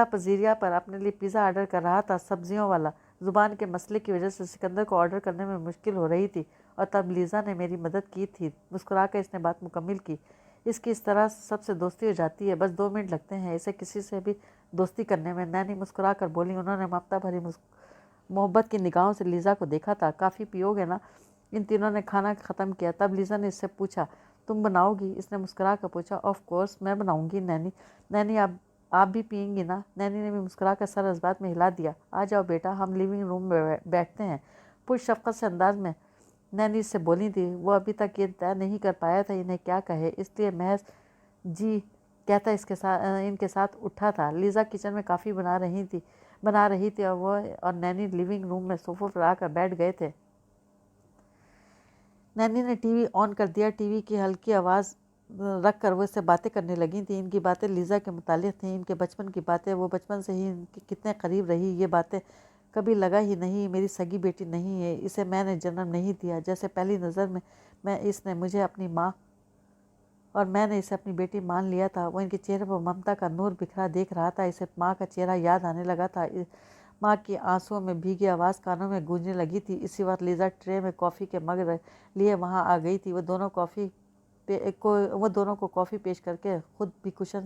پزیریا پر اپنے لیے پیزا آرڈر کر رہا تھا، سبزیوں والا۔ زبان کے مسئلے کی وجہ سے سکندر کو آرڈر کرنے میں مشکل ہو رہی تھی، اور تب لیزا نے میری مدد کی تھی۔ مسکرا کر اس نے بات مکمل کی۔ اس کی اس طرح سب سے دوستی ہو جاتی ہے، بس 2 منٹ لگتے ہیں اسے کسی سے بھی دوستی کرنے میں، نینی مسکرا کر بولی۔ انہوں نے ممتا بھری محبت کی نگاہوں سے لیزا کو دیکھا تھا۔ کافی پیو گے نا؟ ان تینوں نے کھانا ختم کیا، تب لیزا نے اس سے پوچھا، تم بناؤ گی؟ اس نے مسکرا کر پوچھا۔ آف کورس میں بناؤں گی نینی۔ نینی آپ بھی پئیں گی نا؟ نینی نے بھی مسکرا کر سر اس بات میں ہلا دیا۔ آ جاؤ بیٹا، ہم لیونگ روم میں بیٹھتے ہیں، پرشفقت سے انداز میں نینی اس سے بولی تھی۔ وہ ابھی تک یہ طے نہیں کر پایا تھا انہیں کیا کہے، اس لیے محض جی کہتا ان کے ساتھ اٹھا تھا۔ لیزا کچن میں کافی بنا رہی تھی اور وہ اور نینی لیونگ روم میں صوفوں پر آ کر بیٹھ گئے تھے۔ نینی نے ٹی وی آن کر دیا۔ ٹی وی کی ہلکی آواز رکھ کر وہ اس سے باتیں کرنے لگی تھیں۔ ان کی باتیں لیزا کے متعلق تھیں، ان کے بچپن کی باتیں۔ وہ بچپن سے ہی ان کے کتنے قریب رہی، یہ باتیں کبھی لگا ہی نہیں میری سگی بیٹی نہیں ہے، اسے میں نے جنم نہیں دیا، جیسے پہلی نظر میں اس نے مجھے اپنی ماں اور میں نے اسے اپنی بیٹی مان لیا تھا۔ وہ ان کے چہرے پر ممتا کا نور بکھرا دیکھ رہا تھا۔ اسے ماں کا چہرہ یاد آنے لگا تھا۔ ماں کی آنسوؤں میں بھیگی آواز کانوں میں گونجنے لگی تھی۔ اسی وقت لیزا ٹرے میں کافی کے مگ لیے وہاں آ گئی تھی۔ وہ دونوں کو کافی پیش کر کے خود بھی کشن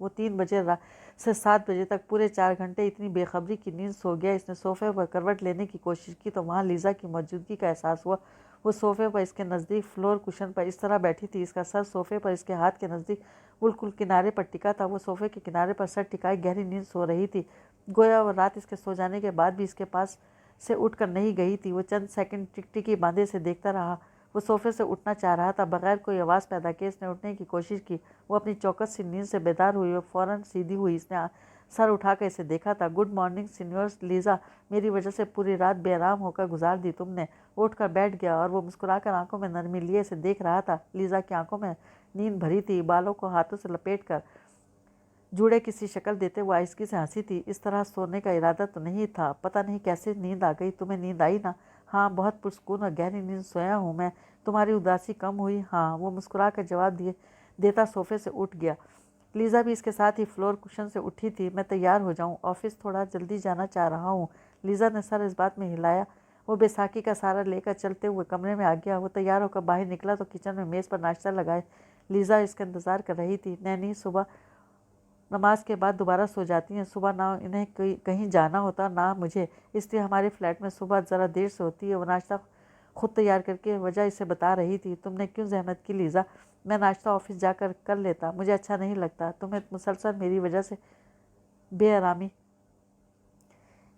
وہ 3 بجے سے 7 بجے تک پورے 4 گھنٹے اتنی بے خبری کی نیند سو گیا۔ اس نے صوفے پر کروٹ لینے کی کوشش کی تو وہاں لیزا کی موجودگی کا احساس ہوا۔ وہ صوفے پر اس کے نزدیک فلور کشن پر اس طرح بیٹھی تھی، اس کا سر صوفے پر اس کے ہاتھ کے نزدیک بالکل کنارے پر ٹکا تھا۔ وہ صوفے کے کنارے پر سر ٹکائے گہری نیند سو رہی تھی، گویا وہ رات اس کے سو جانے کے بعد بھی اس کے پاس سے اٹھ کر نہیں گئی تھی۔ وہ چند سیکنڈ ٹکٹکی باندھے سے دیکھتا رہا۔ وہ صوفے سے اٹھنا چاہ رہا تھا، بغیر کوئی آواز پیدا کیے اس نے اٹھنے کی کوشش کی۔ وہ اپنی چوکس سی نیند سے بیدار ہوئی، وہ فوراً سیدھی ہوئی۔ اس نے سر اٹھا کر اسے دیکھا تھا۔ گڈ مارننگ سینیور لیزا، میری وجہ سے پوری رات بے آرام ہو کر گزار دی تم نے۔ وہ اٹھ کر بیٹھ گیا اور وہ مسکرا کر آنکھوں میں نرمی لیے اسے دیکھ رہا تھا۔ لیزا کی آنکھوں میں نیند بھری تھی، بالوں کو ہاتھوں سے لپیٹ کر جوڑے کسی شکل دیتے وہ آہستگی سے ہنسی تھی۔ اس طرح سونے کا ارادہ تو نہیں تھا، پتہ نہیں کیسے نیند آ گئی۔ تمہیں نیند آئی نا؟ ہاں، بہت پرسکون اور گہری نیند سویا ہوں میں۔ تمہاری اداسی کم ہوئی؟ ہاں، وہ مسکرا کر جواب دیتا صوفے سے اٹھ گیا۔ لیزا بھی اس کے ساتھ ہی فلور کشن سے اٹھی تھی۔ میں تیار ہو جاؤں، آفس تھوڑا جلدی جانا چاہ رہا ہوں۔ لیزا نے سر اس بات میں ہلایا۔ وہ بیساکھی کا سہارا لے کر چلتے ہوئے کمرے میں آ گیا۔ وہ تیار ہو کر باہر نکلا تو کچن میں میز پر ناشتہ لگائے لیزا اس کا انتظار کر رہی تھی۔ نینی صبح نماز کے بعد دوبارہ سو جاتی ہیں، صبح نہ انہیں کہیں جانا ہوتا نہ مجھے، اس لیے ہمارے فلیٹ میں صبح ذرا دیر سے ہوتی ہے۔ وہ ناشتہ خود تیار کر کے وجہ اسے بتا رہی تھی۔ تم نے کیوں زحمت کی لیزا؟ میں ناشتہ آفس جا کر لیتا، مجھے اچھا نہیں لگتا۔ تمہیں مسلسل میری وجہ سے بے آرامی۔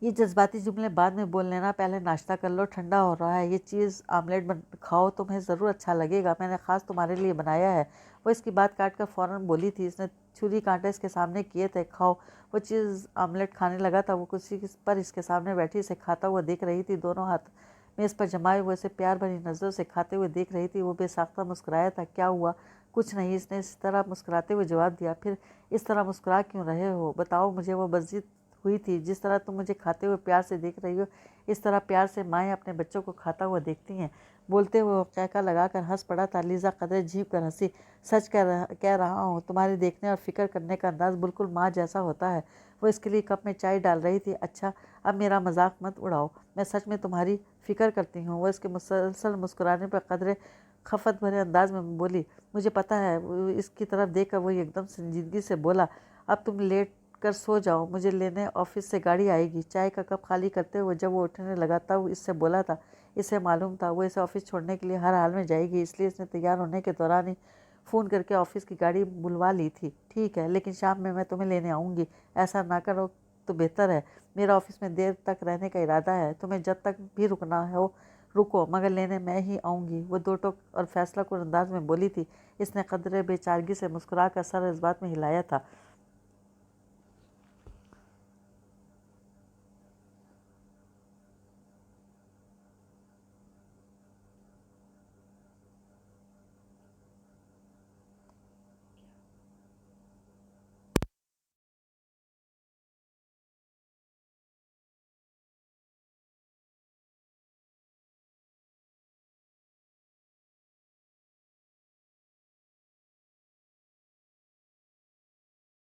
یہ جذباتی جملے بعد میں بول لینا، پہلے ناشتہ کر لو، ٹھنڈا ہو رہا ہے۔ یہ چیز آملیٹ کھاؤ، تمہیں ضرور اچھا لگے گا، میں نے خاص تمہارے لیے بنایا ہے۔ وہ اس کی بات کاٹ کر فوراً بولی تھی۔ اس نے چھری کانٹے اس کے سامنے کیے تھے۔ کھاؤ۔ وہ چیز آملیٹ کھانے لگا تھا۔ وہ کرسی پر اس کے سامنے بیٹھی اسے کھاتا ہوا دیکھ رہی تھی، دونوں ہاتھ میز پر جمائے وہ اسے پیار بھری نظروں سے کھاتے ہوئے دیکھ رہی تھی۔ وہ بے ساختہ مسکرایا تھا۔ کیا ہوا؟ کچھ نہیں، اس نے اس طرح مسکراتے ہوئے جواب دیا۔ پھر اس طرح مسکرا کیوں رہے ہو؟ بتاؤ مجھے۔ وہ مسجد ہوئی تھی، جس طرح تم مجھے کھاتے ہوئے پیار سے دیکھ رہی ہو، اس طرح پیار سے مائیں اپنے بچوں کو کھاتا ہوا دیکھتی ہیں۔ بولتے ہوئے وہ قہقہ لگا کر ہنس پڑا تھا۔ لیزا قدرے جھینک کر ہنسی۔ سچ کہہ رہا ہوں، تمہارے دیکھنے اور فکر کرنے کا انداز بالکل ماں جیسا ہوتا ہے۔ وہ اس کے لیے کپ میں چائے ڈال رہی تھی۔ اچھا، اب میرا مذاق مت اڑاؤ، میں سچ میں تمہاری فکر کرتی ہوں۔ وہ اس کے مسلسل مسکرانے پر قدرے خفت بھرے انداز میں بولی۔ مجھے پتہ ہے۔ اس کی طرف دیکھ کر وہ ایک دم سنجیدگی سے بولا، اب تم لیٹ کر سو جاؤ، مجھے لینے آفس سے گاڑی آئے گی۔ چائے کا کپ خالی کرتے ہوئے جب وہ اٹھنے لگا تب وہ اس سے بولا تھا۔ اسے معلوم تھا وہ اسے آفس چھوڑنے کے لیے ہر حال میں جائے گی، اس لیے اس نے تیار ہونے کے دوران ہی فون کر کے آفس کی گاڑی بلوا لی تھی۔ ٹھیک ہے، لیکن شام میں تمہیں لینے آؤں گی۔ ایسا نہ کرو تو بہتر ہے، میرا آفس میں دیر تک رہنے کا ارادہ ہے۔ تمہیں جب تک بھی رکنا ہو رکو، مگر لینے میں ہی آؤں گی۔ وہ دو ٹوک اور فیصلہ کن انداز میں بولی تھی۔ اس نے قدرے بے چارگی سے مسکرا کر سر اس بات میں ہلایا تھا۔